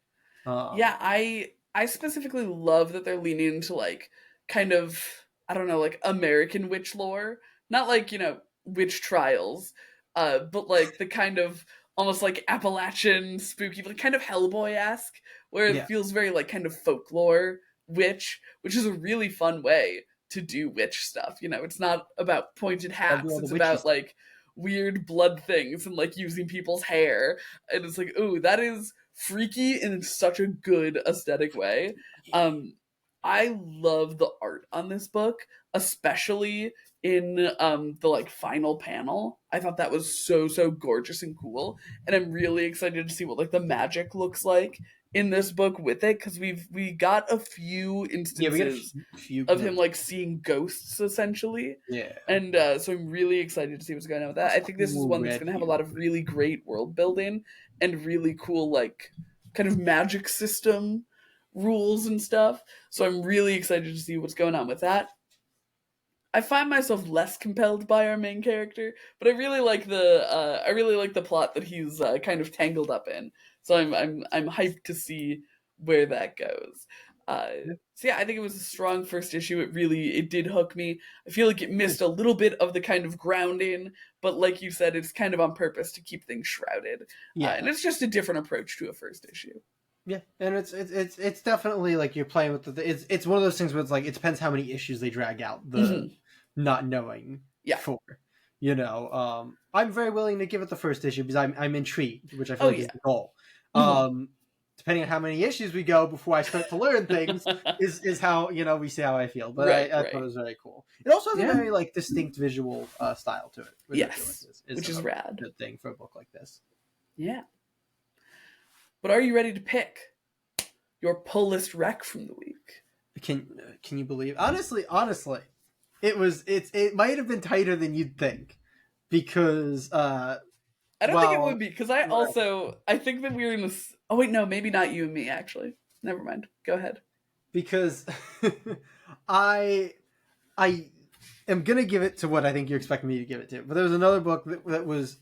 I specifically love that they're leaning into like kind of I don't know, like American witch lore. Not like, witch trials, but like the kind of almost like Appalachian spooky, like kind of Hellboy-esque, where it feels very like kind of folklore witch, which is a really fun way to do witch stuff. It's not about pointed hats, it's about like weird blood things and like using people's hair. And it's like, ooh, that is freaky in such a good aesthetic way. I love the art on this book, especially in the like final panel. I thought that was so gorgeous and cool, and I'm really excited to see what like the magic looks like in this book with it because we got a few instances of him like seeing ghosts essentially. And so I'm really excited to see what's going on with that. I think this is one that's going to have a lot of really great world building and really cool like kind of magic system rules and stuff. So I'm really excited to see what's going on with that. I find myself less compelled by our main character, but I really like the plot that he's kind of tangled up in. So I'm hyped to see where that goes. So yeah, I think it was a strong first issue. It did hook me. I feel like it missed a little bit of the kind of grounding, but like you said, it's kind of on purpose to keep things shrouded. And it's just a different approach to a first issue. Yeah, and it's definitely like you're playing with it's one of those things where it's like it depends how many issues they drag out the not knowing for. I'm very willing to give it the first issue because I'm intrigued, which I feel like is the goal. Depending on how many issues we go before I start to learn things is how we see how I feel. But I thought it was very cool. It also has a very like distinct visual style to it. Which is rad. Good thing for a book like this. Yeah. But are you ready to pick your pull list rec from the week? Can you believe? Honestly, it might have been tighter than you'd think because I don't think it would be because I think that we're in this. Oh wait, no, maybe not you and me actually. Never mind. Go ahead. Because I am gonna give it to what I think you're expecting me to give it to, but there was another book that was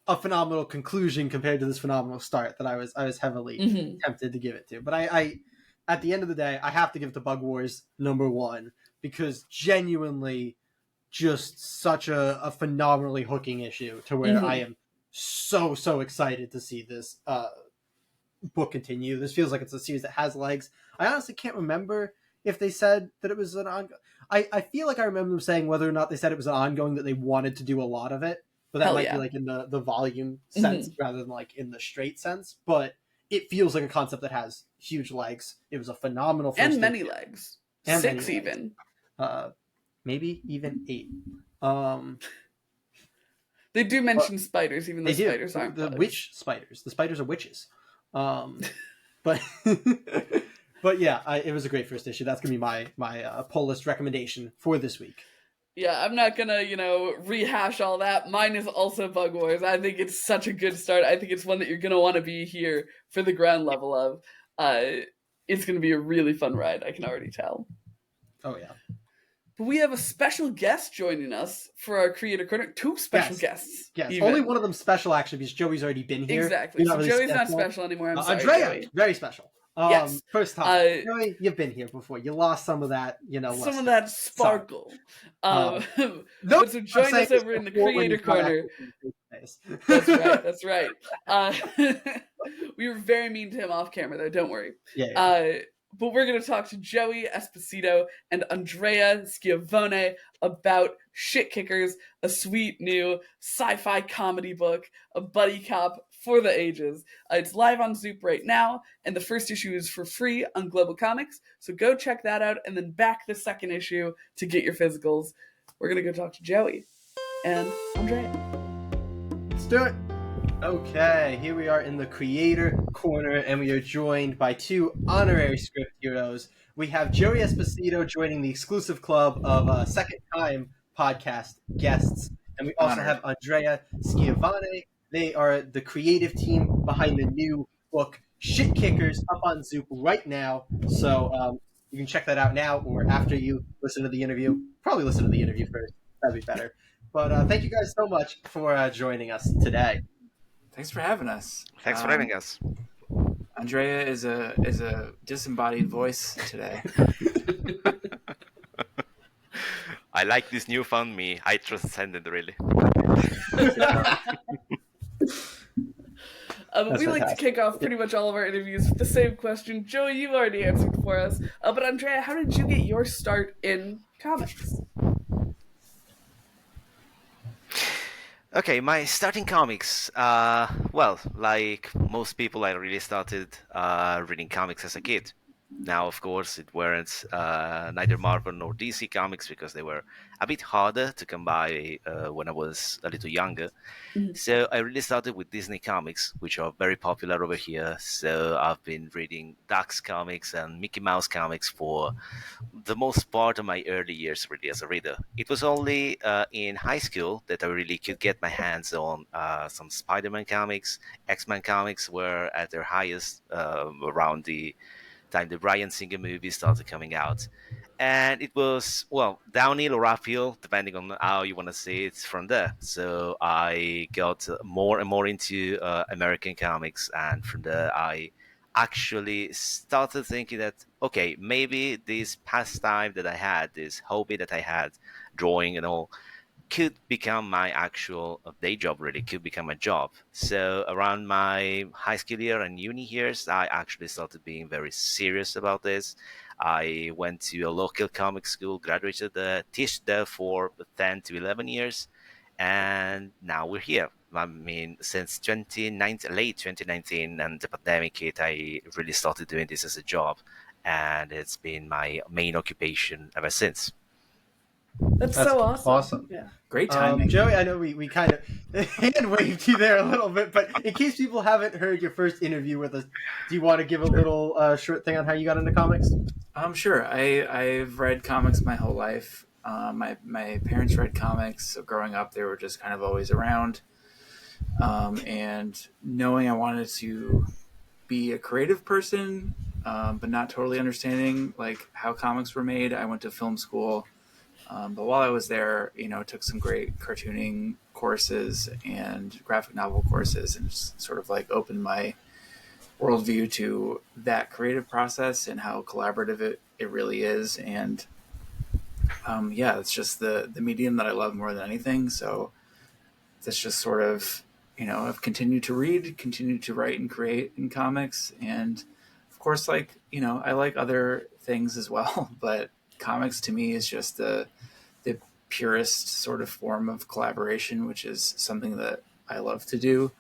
a phenomenal conclusion compared to this phenomenal start that I was heavily tempted to give it to. But I at the end of the day, I have to give it to Bug Wars #1 because genuinely just such a phenomenally hooking issue to where I am so excited to see this book continue. This feels like it's a series that has legs. I honestly can't remember if they said that it was an ongoing. I feel like I remember them saying whether or not they said it was an ongoing, that they wanted to do a lot of it, but that Hell might be yeah. like in the volume sense rather than like in the straight sense. But it feels like a concept that has huge legs. It was a phenomenal first and many issue. legs. And 6 many legs. even. Maybe even 8. They do mention spiders, even though They do. spiders aren't The bugs. witch spiders. The spiders are witches. But but yeah, it was a great first issue. That's gonna be my pull list recommendation for this week. Yeah, I'm not gonna, rehash all that. Mine is also Bug Wars. I think it's such a good start. I think it's one that you're gonna want to be here for the ground level of. It's gonna be a really fun ride. I can already tell. Oh yeah. But we have a special guest joining us for our creator corner. 2 special guests. Yes. Even. Only one of them special actually, because Joey's already been here. Exactly. So really Joey's not special anymore. I'm sorry, Andrea, Joey. very special. Yes. First time, Joey, you've been here before. You lost some of that, some of that sparkle. No, but so join us over in the creator corner. That's right. We were very mean to him off camera, though. Don't worry. Yeah. But we're going to talk to Joey Esposito and Andrea Schiavone about Shitkickers, a sweet new sci-fi comedy book, a buddy cop for the ages. It's live on Zoop right now, and the first issue is for free on Global Comics, so go check that out, and then back the second issue to get your physicals. We're going to go talk to Joey and Andrea. Let's do it. Okay, here we are in the creator corner, and we are joined by 2 honorary script heroes. We have Joey Esposito joining the exclusive club of Second Time podcast guests, and we also have Andrea Schiavone. They are the creative team behind the new book Shitkickers, up on Zoop right now. So you can check that out now or after you listen to the interview. Probably listen to the interview first. That'd be better. But thank you guys so much for joining us today. Thanks for having us. Thanks for having us. Andrea is a disembodied voice today. I like this newfound me. I transcended, really. We like to kick off pretty much all of our interviews with the same question. Joey, you've already answered for us. But Andrea, how did you get your start in comics? Okay, my starting comics. Well, like most people, I really started reading comics as a kid. Now, of course, it weren't neither Marvel nor DC comics because they were a bit harder to come by when I was a little younger. Mm-hmm. So I really started with Disney comics, which are very popular over here. So I've been reading Ducks comics and Mickey Mouse comics for the most part of my early years, really, as a reader. It was only in high school that I really could get my hands on some Spider-Man comics. X-Men comics were at their highest around the time the Bryan Singer movies started coming out. And it was, well, downhill or uphill, depending on how you want to see it from there. So I got more and more into American comics. And from there, I actually started thinking that, okay, maybe this pastime that I had, this hobby that I had, drawing and all, could become my actual day job, really, could become a job. So around my high school year and uni years, I actually started being very serious about this. I went to a local comic school, graduated there, taught there for 10 to 11 years, and now we're here. I mean, since 2019, late 2019 and the pandemic hit, I really started doing this as a job, and it's been my main occupation ever since. That's so awesome. Awesome. Yeah. Great timing. Joey, I know we kind of hand waved you there a little bit, but in case people haven't heard your first interview with us, do you want to give a little short thing on how you got into comics? Sure. I've read comics my whole life. My parents read comics, so growing up they were just kind of always around. And knowing I wanted to be a creative person, but not totally understanding like how comics were made, I went to film school. But while I was there, took some great cartooning courses and graphic novel courses, and just sort of like opened my worldview to that creative process and how collaborative it really is. And it's just the medium that I love more than anything. So that's just sort of, I've continued to read, continued to write and create in comics. And of course, like, I like other things as well, but comics to me is just the purest sort of form of collaboration, which is something that I love to do,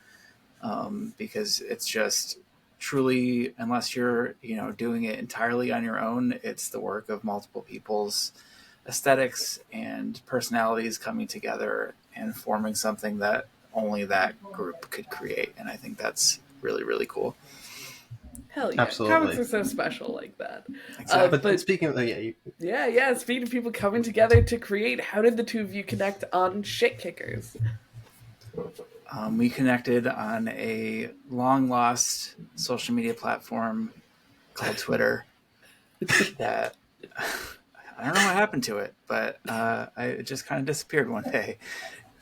because it's just truly, unless you're, doing it entirely on your own, it's the work of multiple people's aesthetics and personalities coming together and forming something that only that group could create. And I think that's really, really cool. Hell yeah. Comics Absolutely. are so special like that. Exactly. But speaking of, Yeah. Speaking of people coming together to create, how did the two of you connect on Shitkickers? We connected on a long lost social media platform called Twitter that I don't know what happened to it, but it just kind of disappeared one day.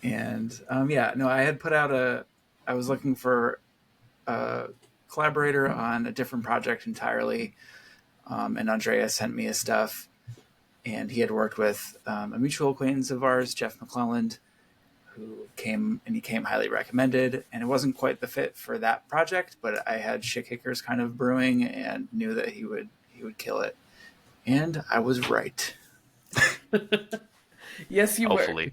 And I had put out I was looking for a collaborator on a different project entirely. And Andrea sent me his stuff, and he had worked with a mutual acquaintance of ours, Jeff McClelland, who came highly recommended. And it wasn't quite the fit for that project, but I had Shitkickers kind of brewing and knew that he would kill it. And I was right. Yes, you Hopefully.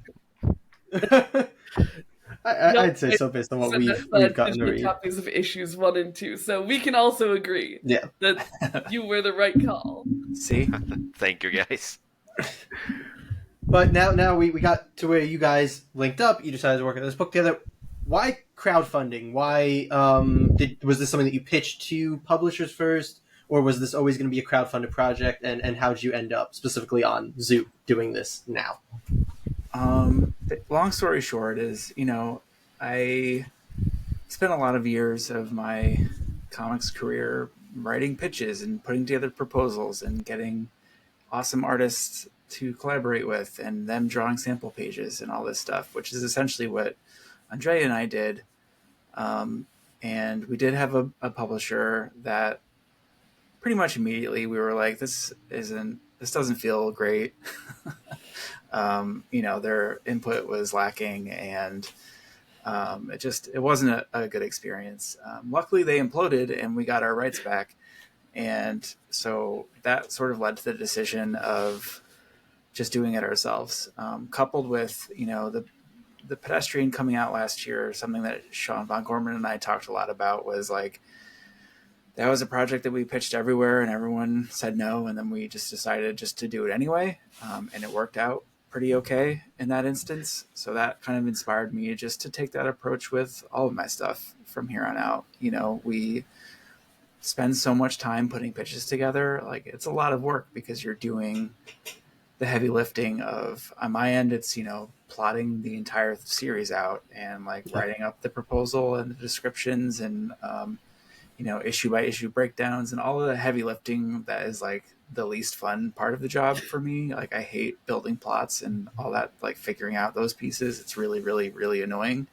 I'd say so based on what we've gotten to read. Copies of issues 1 and 2, so we can also agree that you were the right call. See? Thank you, guys. But now we got to where you guys linked up. You decided to work on this book together. Why crowdfunding? Why was this something that you pitched to publishers first, or was this always going to be a crowdfunded project? And how did you end up specifically on Zoop doing this now? Long story short is, I spent a lot of years of my comics career writing pitches and putting together proposals and getting awesome artists to collaborate with, and them drawing sample pages and all this stuff, which is essentially what Andrea and I did. And we did have a publisher that pretty much immediately we were like, this doesn't feel great. Their input was lacking, and it wasn't a good experience. Luckily they imploded and we got our rights back. And so that sort of led to the decision of just doing it ourselves, coupled with, the Pedestrian coming out last year. Something that Sean Von Gorman and I talked a lot about was like, that was a project that we pitched everywhere and everyone said no. And then we just decided just to do it anyway. And it worked out pretty okay in that instance. So that kind of inspired me just to take that approach with all of my stuff from here on out. We spend so much time putting pitches together. Like, it's a lot of work because you're doing the heavy lifting of, on my end, it's, plotting the entire series out and writing up the proposal and the descriptions and, issue by issue breakdowns and all of the heavy lifting that is the least fun part of the job for me. I hate building plots and all that, figuring out those pieces. It's really, really, really annoying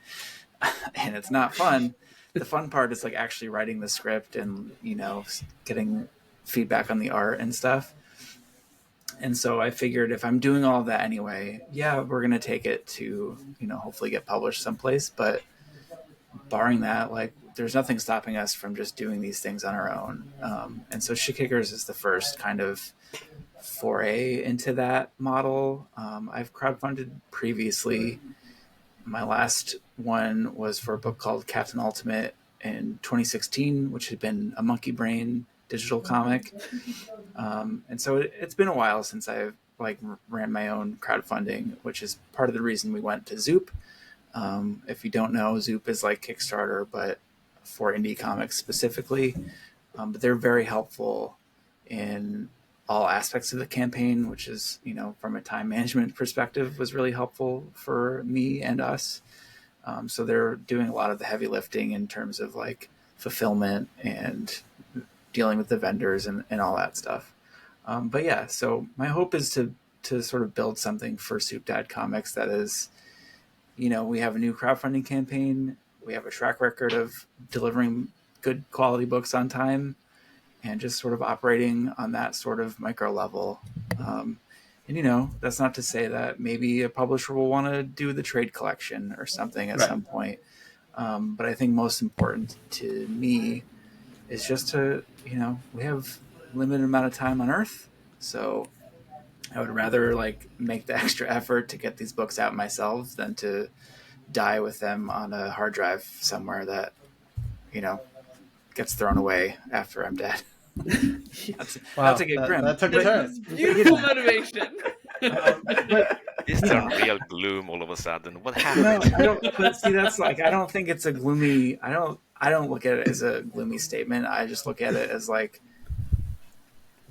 and it's not fun. The fun part is actually writing the script and, getting feedback on the art and stuff. And so I figured if I'm doing all of that anyway, we're going to take it to, hopefully get published someplace. But barring that, there's nothing stopping us from just doing these things on our own. And so Shitkickers is the first kind of foray into that model. I've crowdfunded previously. My last one was for a book called Captain Ultimate in 2016, which had been a Monkey Brain digital comic. And so it's been a while since I've ran my own crowdfunding, which is part of the reason we went to Zoop. If you don't know, Zoop is like Kickstarter, but for indie comics specifically. But they're very helpful in all aspects of the campaign, which is, from a time management perspective, was really helpful for me and us. So they're doing a lot of the heavy lifting in terms of fulfillment and dealing with the vendors and all that stuff. But yeah, so my hope is to sort of build something for Soup Dad Comics that is, we have a new crowdfunding campaign. We have a track record of delivering good quality books on time and just sort of operating on that sort of micro level. And, that's not to say that maybe a publisher will want to do the trade collection or something at some point. But I think most important to me is just to, we have limited amount of time on Earth, so I would rather like make the extra effort to get these books out myself than to die with them on a hard drive somewhere that, you know, gets thrown away after I'm dead. Not to get grim. That took a turn. This is beautiful motivation. But This you turned know, real gloom all of a sudden. What no, happened? I don't. But see, that's like I don't think it's a gloomy. I don't look at it as a gloomy statement. I just look at it as like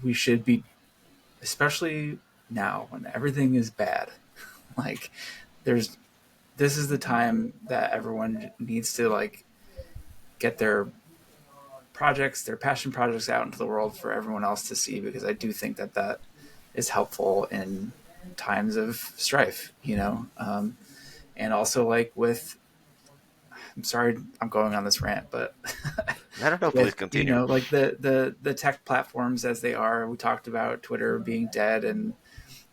we should be, especially now when everything is bad. Like there's this is the time that everyone needs to like get their projects, their passion projects out into the world for everyone else to see, because I do think that that is helpful in times of strife, and also like with, I'm sorry, I'm going on this rant, but I don't know, please continue. like the tech platforms as they are, we talked about Twitter being dead, and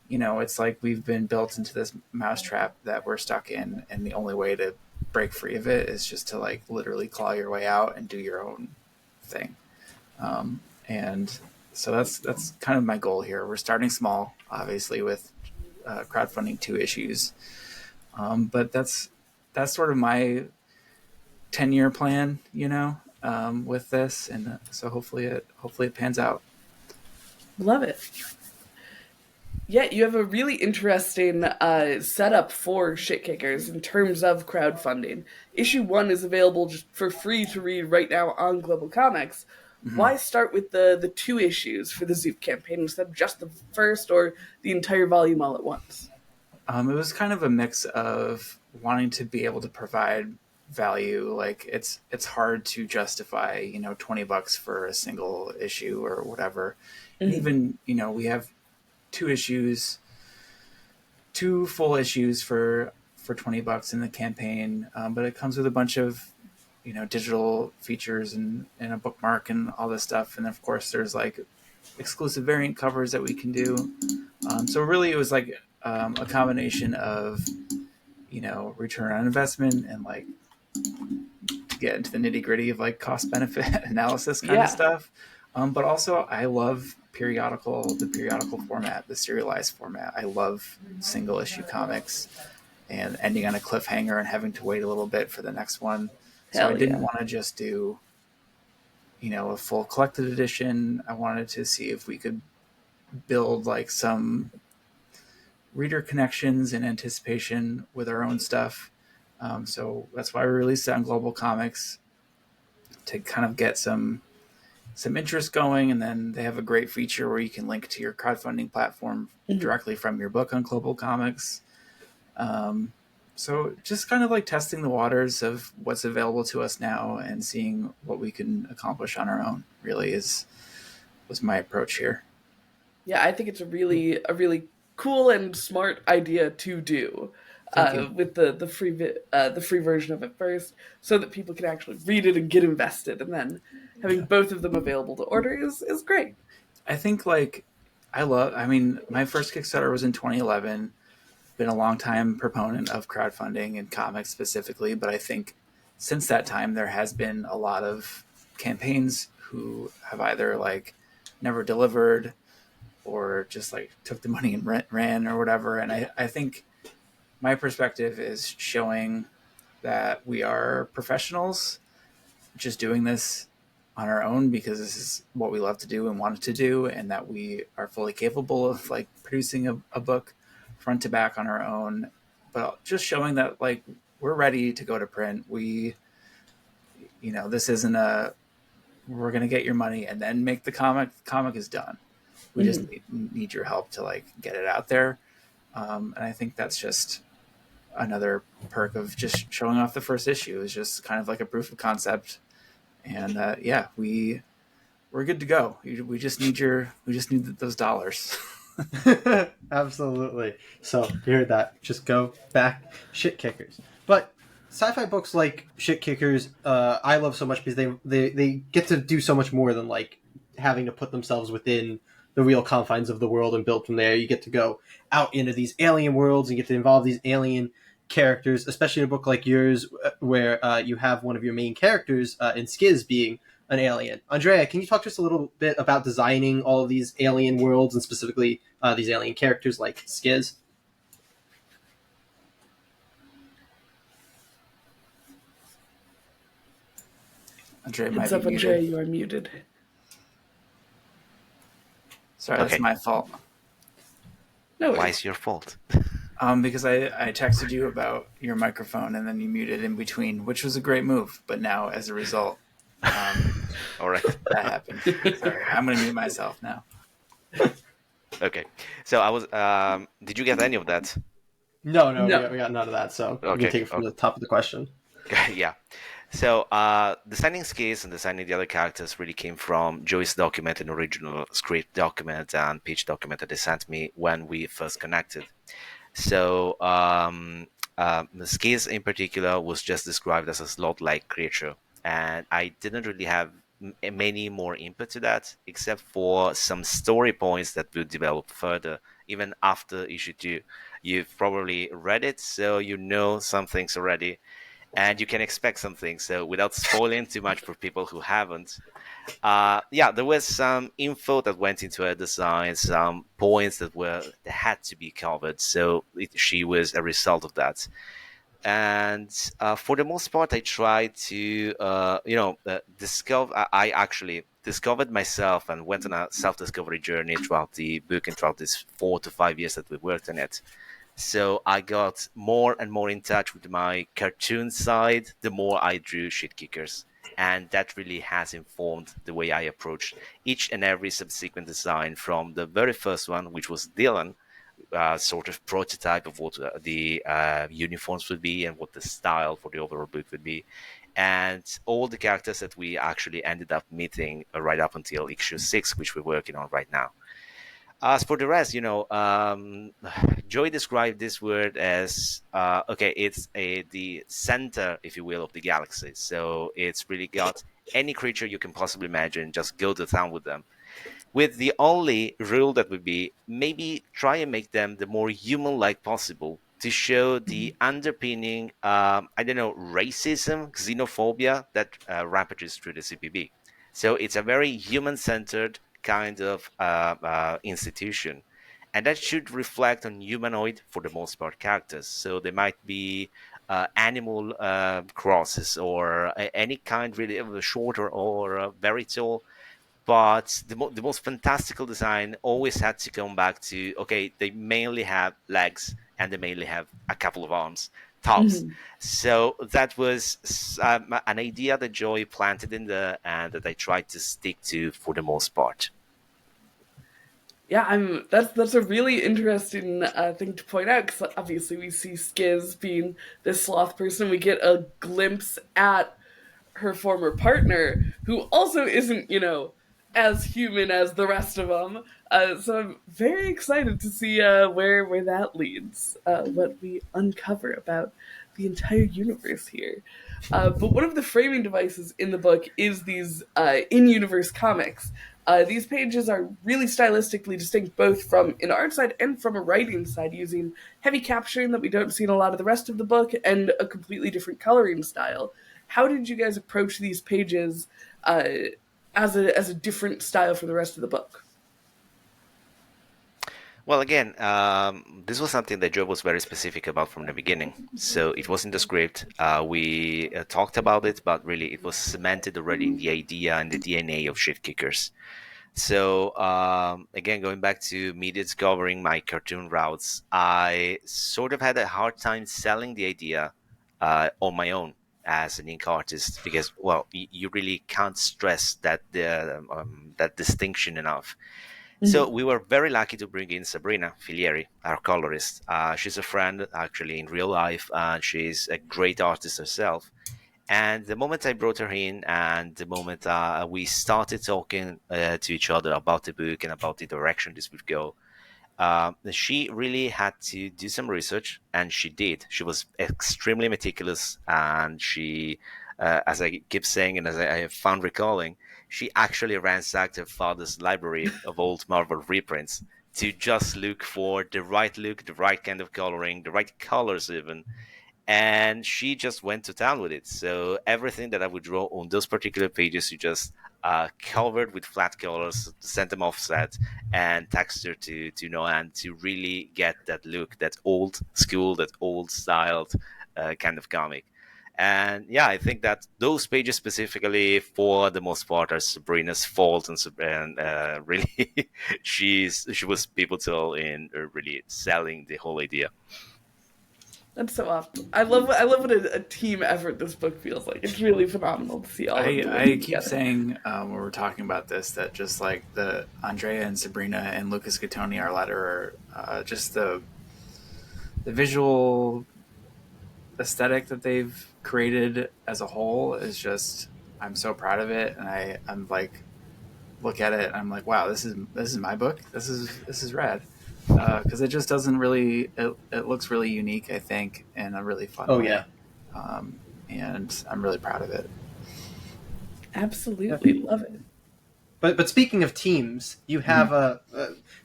it's like we've been built into this mousetrap that we're stuck in, and the only way to break free of it is just to like literally claw your way out and do your own thing. And so that's kind of my goal here. We're starting small, obviously, with crowdfunding 2 issues, but that's sort of my 10-year plan, with this, and so hopefully it pans out. Love it. Yeah, you have a really interesting setup for Shitkickers in terms of crowdfunding. Issue 1 is available just for free to read right now on Global Comics. Mm-hmm. Why start with the 2 issues for the Zoop campaign instead of just the first or the entire volume all at once? It was kind of a mix of wanting to be able to provide value. Like it's hard to justify, $20 for a single issue or whatever. Mm-hmm. And even, we have 2 full issues for $20 in the campaign, but it comes with a bunch of digital features and a bookmark and all this stuff, and of course there's like exclusive variant covers that we can do. So really it was like a combination of return on investment and like to get into the nitty gritty of like cost benefit analysis kind of stuff. But also I love the periodical format, the serialized format. I love single issue comics and ending on a cliffhanger and having to wait a little bit for the next one. So I didn't want to just do, a full collected edition. I wanted to see if we could build like some reader connections and anticipation with our own stuff. So that's why we released it on Global Comics, to kind of get some interest going, and then they have a great feature where you can link to your crowdfunding platform directly from your book on Global Comics. So just kind of like testing the waters of what's available to us now and seeing what we can accomplish on our own really was my approach here. Yeah, I think it's a really cool and smart idea to do with the free version of it first, so that people can actually read it and get invested, and then having both of them available to order is great. I think like my first Kickstarter was in 2011. Been a long time proponent of crowdfunding and comics specifically, but I think since that time there has been a lot of campaigns who have either like never delivered or just like took the money and ran or whatever. And I think my perspective is showing that we are professionals just doing this on our own because this is what we love to do and wanted to do, and that we are fully capable of like producing a book front to back on our own, but just showing that like we're ready to go to print. We, this isn't we're going to get your money and then make the comic. The comic is done. We just need your help to like get it out there. And I think that's just another perk of just showing off the first issue, is just kind of like a proof of concept. And we're good to go. We just need those dollars. Absolutely. So you heard that. Just go back, Shitkickers. But sci-fi books like Shitkickers, I love so much because they get to do so much more than like having to put themselves within the real confines of the world and build from there. You get to go out into these alien worlds and get to involve these alien characters, especially in a book like yours, where you have one of your main characters in Skiz being an alien. Andrea, can you talk to us a little bit about designing all of these alien worlds and specifically these alien characters like Skiz? Andre might Heads be up, Andrea, muted. you are muted. Sorry, that's Okay. my fault. No Why worries. is your fault? Because I texted you about your microphone and then you muted in between, which was a great move. But now, as a result, All right. that happened. Sorry, I'm going to mute myself now. Okay. So I was. Did you get any of that? No, No. we got none of that, so we can Okay. take it from the top of the question. Yeah. So designing skills and designing the other characters really came from Joy's document, an original script document and pitch document that they sent me when we first connected. So the skills in particular was just described as a slot-like creature, and I didn't really have many more input to that, except for some story points that will develop further, even after issue 2. You've probably read it, so you know some things already and you can expect something. So without spoiling too much for people who haven't, yeah, there was some info that went into her design, some points that had to be covered. So she was a result of that. And for the most part, I tried to, discover. I actually discovered myself and went on a self-discovery journey throughout the book and throughout these 4 to 5 years that we worked on it. So I got more and more in touch with my cartoon side the more I drew Shitkickers. And that really has informed the way I approach each and every subsequent design from the very first one, which was Dylan, sort of prototype of what the uniforms would be and what the style for the overall book would be. And all the characters that we actually ended up meeting right up until issue 6, which we're working on right now. As for the rest, Joy described this word as okay, it's the center, if you will, of the galaxy. So it's really got any creature you can possibly imagine, just go to town with them. With the only rule that would be maybe try and make them the more human-like possible to show the underpinning, I don't know, racism, xenophobia that rampages through the CPB. So it's a very human-centered kind of institution. And that should reflect on humanoid, for the most part, characters. So they might be animal crosses or any kind really of a short or very tall, but the most fantastical design always had to come back to okay, they mainly have legs and they mainly have a couple of arms tops. Mhm. So that was an idea that Joy planted in there and that I tried to stick to for the most part. Yeah, that's a really interesting thing to point out because obviously we see Skiz being this sloth person. We get a glimpse at her former partner, who also isn't, as human as the rest of them. So I'm very excited to see where that leads, what we uncover about the entire universe here. But one of the framing devices in the book is these in-universe comics. These pages are really stylistically distinct, both from an art side and from a writing side, using heavy capturing that we don't see in a lot of the rest of the book and a completely different coloring style. How did you guys approach these pages as a different style from the rest of the book? Well, again, this was something that Joe was very specific about from the beginning. So it was in the script. We talked about it, but really it was cemented already in the idea and the DNA of Shitkickers. So again, going back to me discovering my cartoon routes, I sort of had a hard time selling the idea on my own as an ink artist because, well, you really can't stress that distinction enough. So Mm-hmm. we were very lucky to bring in Sabrina Filieri, our colorist. She's a friend actually in real life, and she's a great artist herself. And the moment I brought her in, and the moment we started talking to each other about the book and about the direction this would go, she really had to do some research, and she did. She was extremely meticulous, and she, as I keep saying, and as I have found recalling, she actually ransacked her father's library of old Marvel reprints to just look for the right look, the right kind of coloring, the right colors even. and she just went to town with it. So everything that I would draw on those particular pages, you just covered with flat colors, sent them offset, and texture to Noah, and to really get that look, that old school, that old styled kind of comic. And yeah, I think that those pages specifically, for the most part, are Sabrina's fault, and really, she was pivotal in really selling the whole idea. That's so awesome. I love what a team effort this book feels like. It's really phenomenal to see all of I, them I working keep together. saying when we're talking about this that just like the Andrea and Sabrina and Lucas Gattoni, our letterer, just the visual aesthetic that they've created as a whole is just, I'm so proud of it, and I'm like, look at it and I'm like, wow, this is my book. This is rad, because it just doesn't really, it looks really unique, I think, in a really fun Oh way. yeah. um, and I'm really proud of it. Absolutely love it. But speaking of teams, you have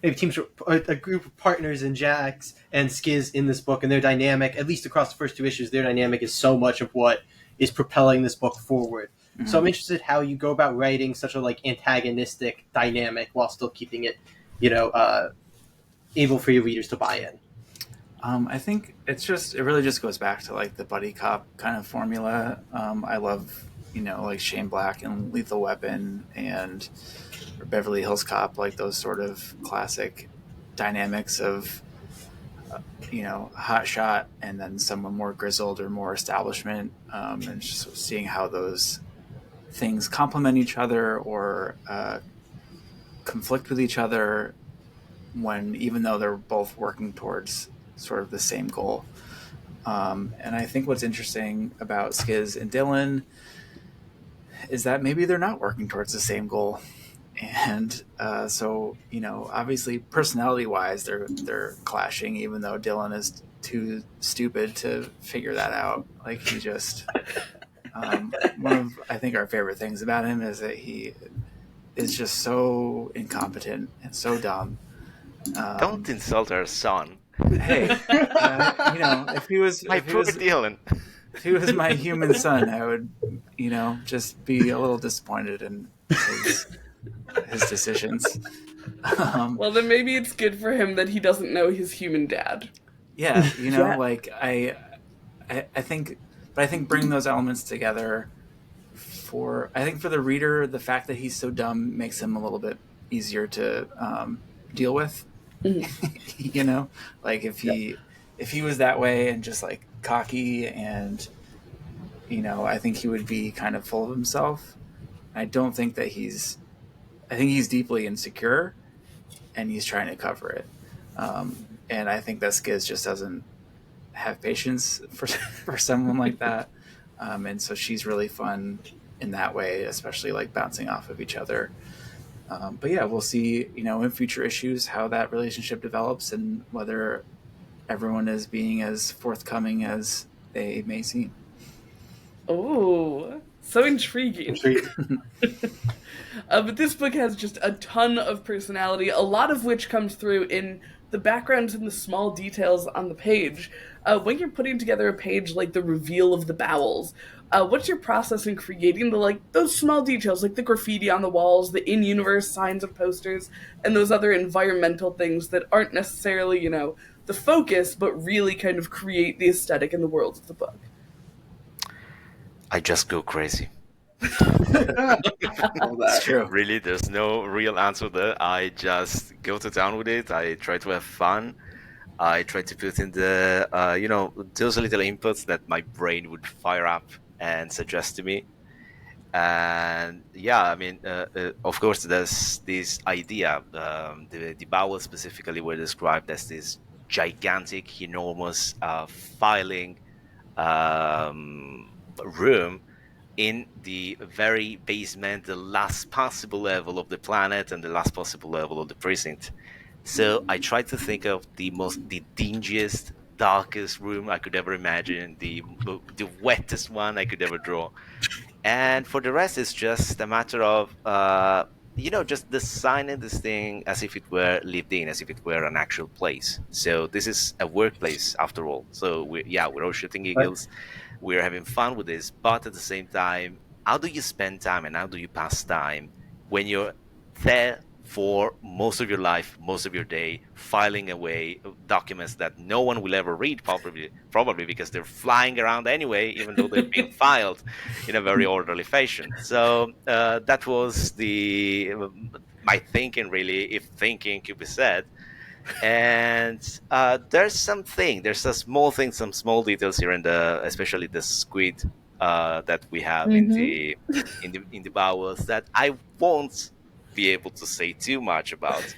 maybe teams, a group of partners in Jax and Skiz in this book, and their dynamic, at least across the first two issues, their dynamic is so much of what is propelling this book forward. So I'm interested how you go about writing such a like antagonistic dynamic while still keeping it, able for your readers to buy in. I think it really just goes back to like the buddy cop kind of formula. I love, like Shane Black and Lethal Weapon and Beverly Hills Cop, like those sort of classic dynamics of, hot shot and then someone more grizzled or more establishment, and just seeing how those things complement each other or conflict with each other even though they're both working towards sort of the same goal. And I think what's interesting about Skiz and Dylan is that maybe they're not working towards the same goal. And so, obviously personality wise, they're clashing, even though Dylan is too stupid to figure that out. Like he just, one of, I think, our favorite things about him is that he is just so incompetent and so dumb. Don't insult our son. Hey, if he was, My if he poor was, Dylan. if he was my human son, I would, just be a little disappointed in his decisions. Well, then maybe it's good for him that he doesn't know his human dad. Yeah, Yeah. like I think, but I think bringing those elements together I think for the reader, the fact that he's so dumb makes him a little bit easier to deal with. Like if he was that way and just like cocky and I think he would be kind of full of himself. I don't think that I think he's deeply insecure and he's trying to cover it. And I think that Skiz just doesn't have patience for someone like that. And so she's really fun in that way, especially like bouncing off of each other. But yeah, we'll see, in future issues how that relationship develops and whether everyone is being as forthcoming as they may seem. Oh, so intriguing. Intriguing. But this book has just a ton of personality, a lot of which comes through in the backgrounds and the small details on the page. When you're putting together a page like the reveal of the bowels, what's your process in creating those small details, like the graffiti on the walls, the in-universe signs and posters, and those other environmental things that aren't necessarily, the focus, but really kind of create the aesthetic and the world of the book? I just go crazy. That's true. Really, there's no real answer there. I just go to town with it. I try to have fun. I try to put in the, those little inputs that my brain would fire up and suggest to me. And yeah, I mean, of course, there's this idea. The bowels specifically were described as this gigantic, enormous filing room in the very basement, the last possible level of the planet and the last possible level of the precinct. So I tried to think of the dingiest, darkest room I could ever imagine, the wettest one I could ever draw. And for the rest, it's just a matter of just designing this thing as if it were lived in, as if it were an actual place. So this is a workplace after all. So we're all shooting Right. giggles, we're having fun with this, but at the same time, how do you spend time and how do you pass time when you're there for most of your life, most of your day, filing away documents that no one will ever read, probably because they're flying around anyway, even though they're being filed in a very orderly fashion. So that was the my thinking, really, if thinking could be said. And there's a small thing, some small details here in the, especially the squid that we have in Mm-hmm. the bowels that I won't be able to say too much about.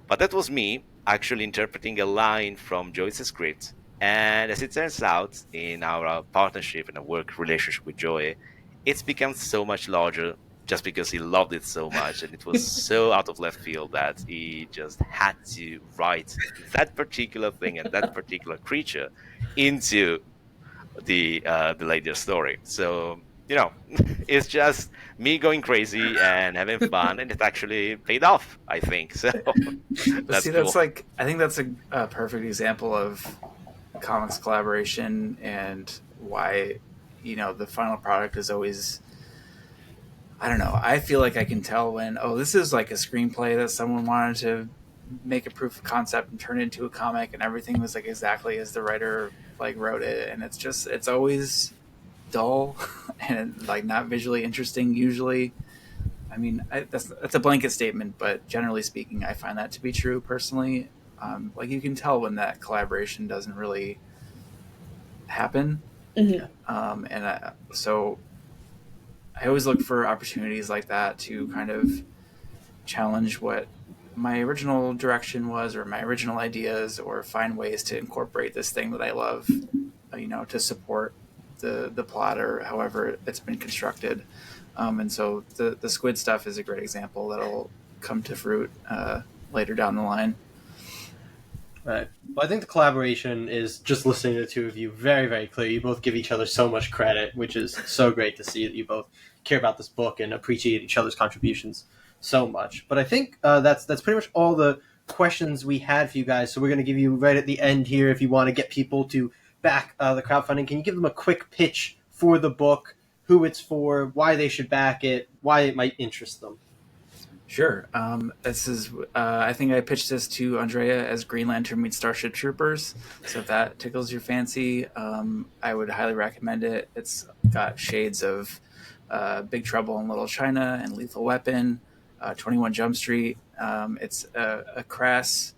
But that was me actually interpreting a line from Joyce's script. And as it turns out, in our partnership and a work relationship with Joy, it's become so much larger just because he loved it so much. And it was so out of left field that he just had to write that particular thing and that particular creature into the later story. So, it's just me going crazy and having fun, and it actually paid off, I think. So But that's see, that's cool. like, I think that's a perfect example of comics collaboration and why, the final product is always, I don't know. I feel like I can tell when, oh, this is like a screenplay that someone wanted to make a proof of concept and turn it into a comic, and everything was like exactly as the writer like wrote it, and it's always dull and like not visually interesting usually. I mean, that's a blanket statement, but generally speaking, I find that to be true personally. Like you can tell when that collaboration doesn't really happen, Mm-hmm. so I always look for opportunities like that to kind of challenge what my original direction was or my original ideas, or find ways to incorporate this thing that I love, to support the plot or however it's been constructed. And so the squid stuff is a great example that'll come to fruit later down the line. Right. Well, I think the collaboration is, just listening to the two of you, very, very clear. You both give each other so much credit, which is so great to see that you both care about this book and appreciate each other's contributions so much. But I think that's pretty much all the questions we had for you guys. So we're going to give you right at the end here, if you want to get people to back the crowdfunding, can you give them a quick pitch for the book, who it's for, why they should back it, why it might interest them? Sure. This is, I think I pitched this to Andrea as Green Lantern meets Starship Troopers. So if that tickles your fancy, I would highly recommend it. It's got shades of Big Trouble in Little China and Lethal Weapon, 21 Jump Street. It's a crass,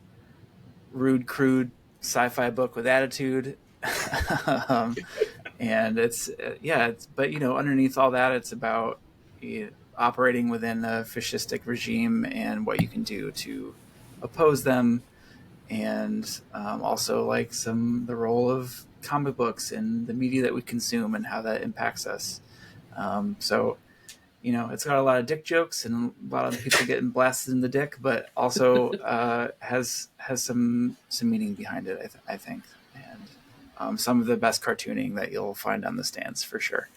rude, crude sci-fi book with attitude. um, and but underneath all that, it's about operating within a fascistic regime and what you can do to oppose them, and also like the role of comic books and the media that we consume and how that impacts us. So it's got a lot of dick jokes and a lot of people getting blasted in the dick, but also has some meaning behind it, I think, and some of the best cartooning that you'll find on the stands for sure.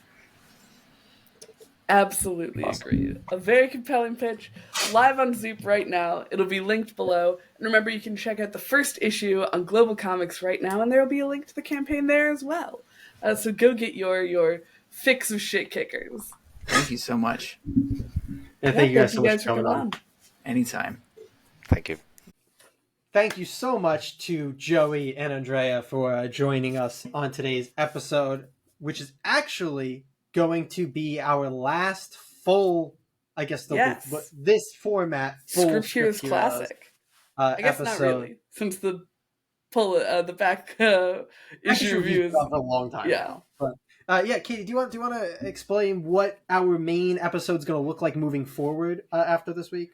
Absolutely agree. A very compelling pitch, live on Zoop right now. It'll be linked below. And remember, you can check out the first issue on Global Comics right now, and there will be a link to the campaign there as well. So go get your fix of Shitkickers. Thank you so much. And thank you guys so much for coming on. Anytime. Thank you. Thank you so much to Joey and Andrea for joining us on today's episode, which is actually going to be our last full, I guess, this format, full Script Heroes Classic. I guess episode. not really, since the back issue reviews for a long time. Yeah. Now. But Katie, do you want to explain what our main episode is going to look like moving forward after this week?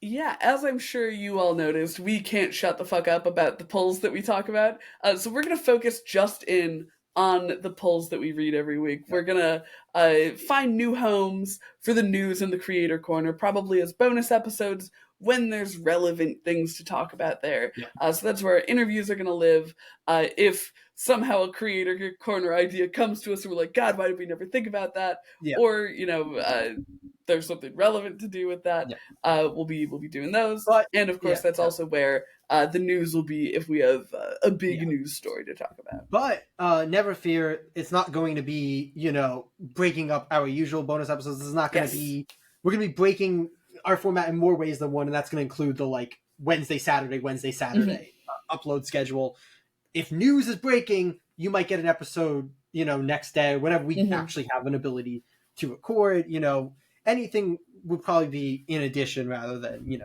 Yeah, as I'm sure you all noticed, we can't shut the fuck up about the polls that we talk about. So we're going to focus just in on the polls that we read every week. We're going to find new homes for the news in the Creator Corner, probably as bonus episodes when there's relevant things to talk about there. Yeah. So that's where our interviews are going to live. If somehow a Creator Corner idea comes to us and we're like, God, why did we never think about that? Yeah. Or, there's something relevant to do with that, Yeah. we'll be doing those. But and of course, that's also where the news will be if we have a big news story to talk about. But never fear, it's not going to be, breaking up our usual bonus episodes. This is not going to be. We're going to be breaking our format in more ways than one, and that's going to include the Wednesday, Saturday upload schedule. If news is breaking, you might get an episode, next day, whenever we actually have an ability to record. Anything would probably be in addition rather than,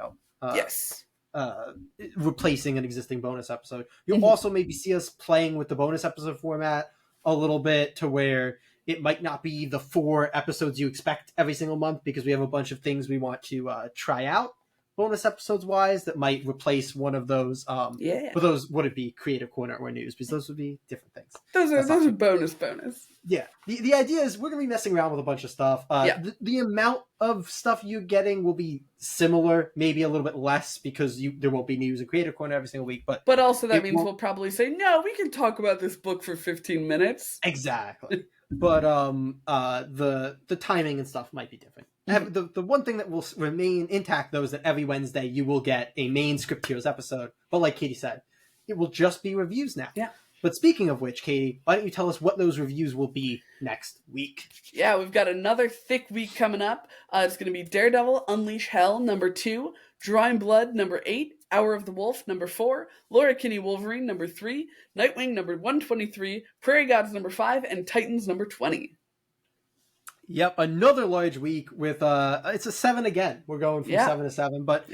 replacing an existing bonus episode. You'll also maybe see us playing with the bonus episode format a little bit to where it might not be the 4 episodes you expect every single month, because we have a bunch of things we want to try out bonus episodes wise that might replace one of those. But those wouldn't be Creative Corner or news, because those would be different things. Those are bonus. Yeah. The idea is we're going to be messing around with a bunch of stuff. The amount of stuff you're getting will be similar, maybe a little bit less, because there won't be news and Creative Corner every single week. But also that means we'll probably say, no, we can talk about this book for 15 minutes. Exactly. But the timing and stuff might be different. The one thing that will remain intact, though, is that every Wednesday you will get a main Script Heroes episode. But like Katie said, it will just be reviews now. Yeah. But speaking of which, Katie, why don't you tell us what those reviews will be next week? Yeah, we've got another thick week coming up. It's going to be Daredevil Unleash Hell, number 2, Drawing Blood, number 8, Hour of the Wolf, number 4, Laura Kinney Wolverine, number 3, Nightwing, number 123, Prairie Gods, number 5, and Titans, number 20. Yep, another large week with it's a 7 again. We're going from 7 to 7, but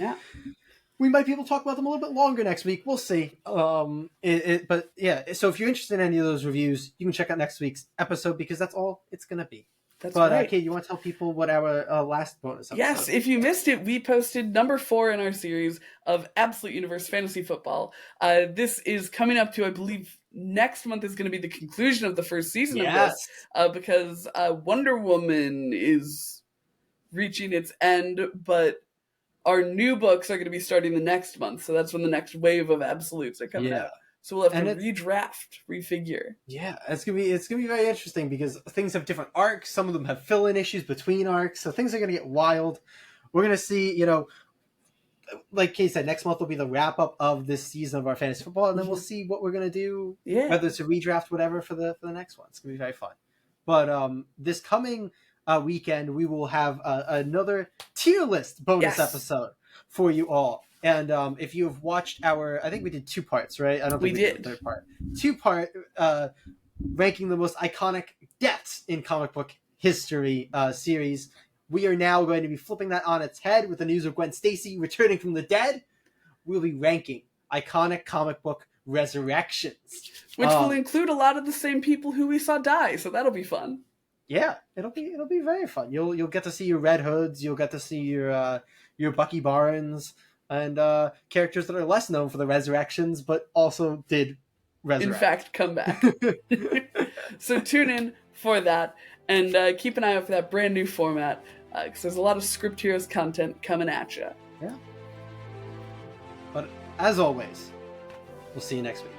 we might be able to talk about them a little bit longer next week. We'll see. So if you're interested in any of those reviews, you can check out next week's episode, because that's all it's going to be. That's right. Kate, you want to tell people what our last bonus episode? Yes, if you missed it, we posted number 4 in our series of Absolute Universe Fantasy Football. This is coming up to, I believe, next month is going to be the conclusion of the first season of this, because Wonder Woman is reaching its end, but our new books are going to be starting the next month, so that's when the next wave of Absolutes are coming out. So we'll have to redraft, refigure. Yeah, it's gonna be very interesting, because things have different arcs. Some of them have fill-in issues between arcs, so things are gonna get wild. We're gonna see, like Kay said, next month will be the wrap-up of this season of our fantasy football, and then we'll see what we're gonna do, whether it's a redraft, whatever, for the next one. It's gonna be very fun. But this coming weekend, we will have another tier list bonus episode for you all. And if you have watched I think we did 2 parts, right? I don't think we did the third part. 2-part ranking the most iconic deaths in comic book history series. We are now going to be flipping that on its head with the news of Gwen Stacy returning from the dead. We'll be ranking iconic comic book resurrections, which will include a lot of the same people who we saw die. So that'll be fun. Yeah, it'll be very fun. You'll get to see your Red Hoods. You'll get to see your Bucky Barnes. And characters that are less known for the resurrections, but also did resurrect. In fact, come back. So tune in for that, and keep an eye out for that brand new format, because there's a lot of Script Heroes content coming at you. Yeah. But as always, we'll see you next week.